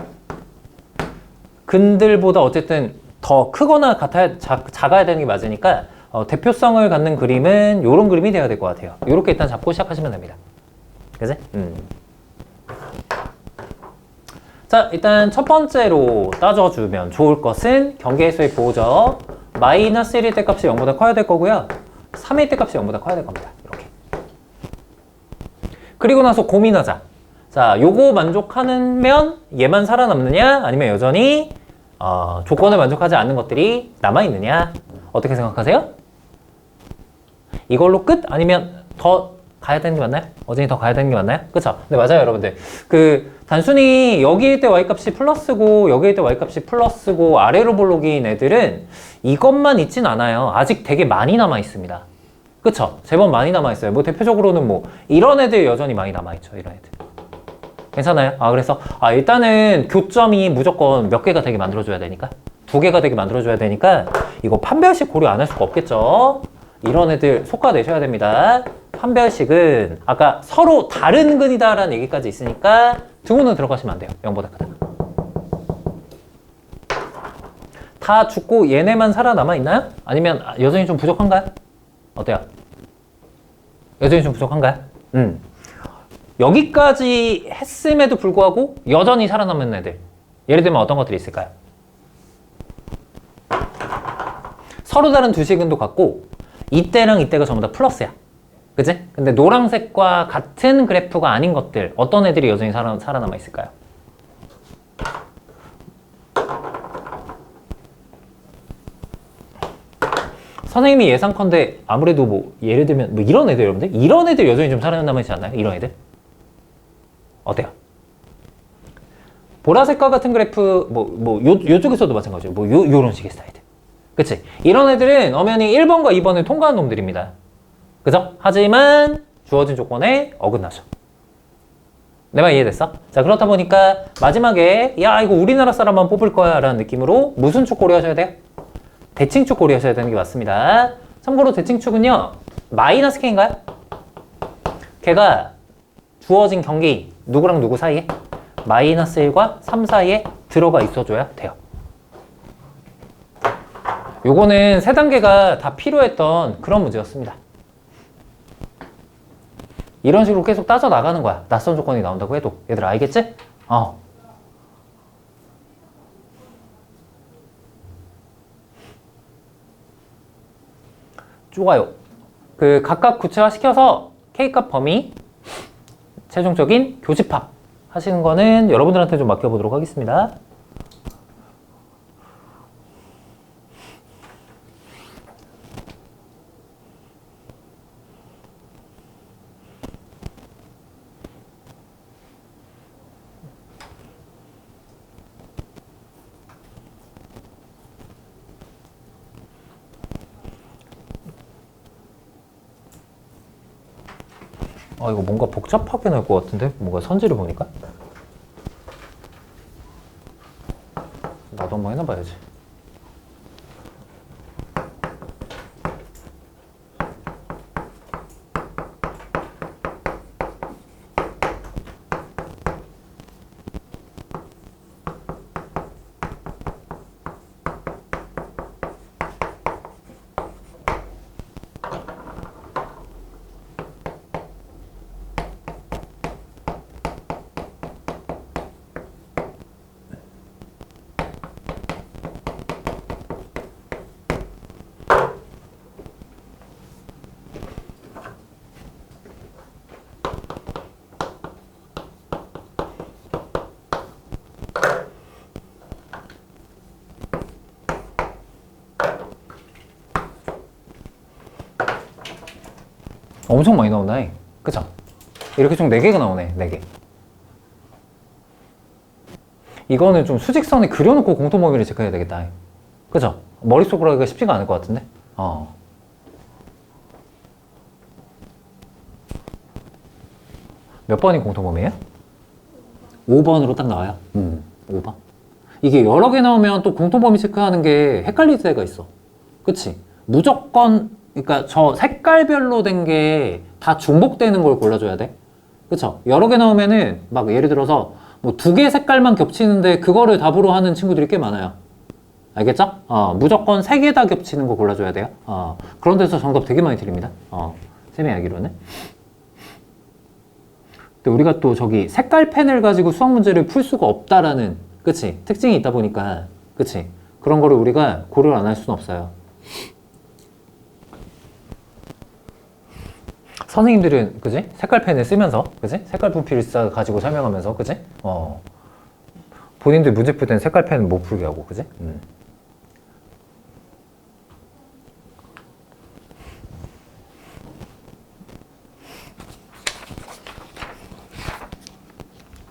근들보다 어쨌든 더 크거나 작아야 되는 게 맞으니까 대표성을 갖는 그림은 이런 그림이 되어야 될 것 같아요. 이렇게 일단 잡고 시작하시면 됩니다. 그지? 자, 일단 첫 번째로 따져주면 좋을 것은 경계해소의 보호죠. 마이너스 1일 때 값이 0보다 커야 될 거고요. 3일 때 값이 0보다 커야 될 겁니다. 이렇게. 그리고 나서 고민하자. 자, 요거 만족하면 얘만 살아남느냐? 아니면 여전히 조건을 만족하지 않는 것들이 남아있느냐? 어떻게 생각하세요? 이걸로 끝? 아니면 더 가야 되는 게 맞나요? 어진이 더 가야 되는 게 맞나요? 그쵸? 네, 맞아요, 여러분들. 단순히 여기일 때 y값이 플러스고 여기일 때 y값이 플러스고 아래로 볼록인 애들은 이것만 있진 않아요. 아직 되게 많이 남아 있습니다. 그쵸? 제법 많이 남아 있어요. 뭐 대표적으로는 뭐 이런 애들 여전히 많이 남아 있죠. 이런 애들. 괜찮아요? 그래서 일단은 교점이 무조건 몇 개가 되게 만들어줘야 되니까 2개가 되게 만들어줘야 되니까 이거 판별식 고려 안 할 수가 없겠죠? 이런 애들 속과내셔야 됩니다. 판별식은 아까 서로 다른 근이다라는 얘기까지 있으니까 등호는 들어가시면 안 돼요. 0보다 크다. 다 죽고 얘네만 살아남아 있나요? 아니면 여전히 좀 부족한가요? 어때요? 여전히 좀 부족한가요? 여기까지 했음에도 불구하고 여전히 살아남은 애들. 예를 들면 어떤 것들이 있을까요? 서로 다른 두 식은도 같고 이때랑 이때가 전부 다 플러스야. 그치? 근데 노란색과 같은 그래프가 아닌 것들 어떤 애들이 여전히 살아남아 있을까요? 선생님이 예상컨대 아무래도 뭐 예를 들면 뭐 이런 애들 여러분들? 이런 애들 여전히 좀 살아남아 있지 않나요? 이런 애들? 어때요? 보라색과 같은 그래프 요쪽에서도 마찬가지죠. 요런 식의 스타일들. 그치? 이런 애들은 엄연히 1번과 2번을 통과한 놈들입니다. 그죠? 하지만 주어진 조건에 어긋나죠. 내 말 이해됐어? 자, 그렇다 보니까 마지막에 야 이거 우리나라 사람만 뽑을 거야 라는 느낌으로 무슨 축 고려하셔야 돼요? 대칭축 고려하셔야 되는 게 맞습니다. 참고로 대칭축은요 마이너스 K인가요? 걔가 주어진 경계인 누구랑 누구 사이에? 마이너스 1과 3 사이에 들어가 있어줘야 돼요. 요거는 3단계가 다 필요했던 그런 문제였습니다. 이런 식으로 계속 따져 나가는 거야. 낯선 조건이 나온다고 해도. 얘들 알겠지? 좋아요. 각각 구체화시켜서 K값 범위 최종적인 교집합 하시는 거는 여러분들한테 좀 맡겨보도록 하겠습니다. 이거 뭔가 복잡하게 나올 것 같은데? 뭔가 선지를 보니까? 나도 한번 해놔봐야지. 엄청 많이 나온다. 그쵸? 이렇게 총 4개가 나오네. 4개. 이거는 좀 수직선에 그려놓고 공통 범위를 체크해야 되겠다. 그쵸? 머릿속으로 하기가 쉽지가 않을 것 같은데? 몇 번이 공통 범위예요? 5번으로 딱 나와요. 5번. 이게 여러 개 나오면 또 공통 범위 체크하는 게 헷갈릴 때가 있어. 그치? 무조건 그러니까 저 색깔별로 된 게 다 중복되는 걸 골라줘야 돼. 그쵸? 여러 개 나오면은 막 예를 들어서 뭐 2개 색깔만 겹치는데 그거를 답으로 하는 친구들이 꽤 많아요. 알겠죠? 무조건 3개 다 겹치는 거 골라줘야 돼요. 그런 데서 정답 되게 많이 드립니다. 쌤이 알기로는. 근데 우리가 또 저기 색깔 펜을 가지고 수학 문제를 풀 수가 없다라는, 그치? 특징이 있다 보니까, 그치? 그런 거를 우리가 고려를 안 할 수는 없어요. 선생님들은, 그지? 색깔펜을 쓰면서, 그지? 색깔 분필을 가지고 설명하면서, 그지? 본인들 문제 풀 때는 색깔펜은 못 풀게 하고, 그지?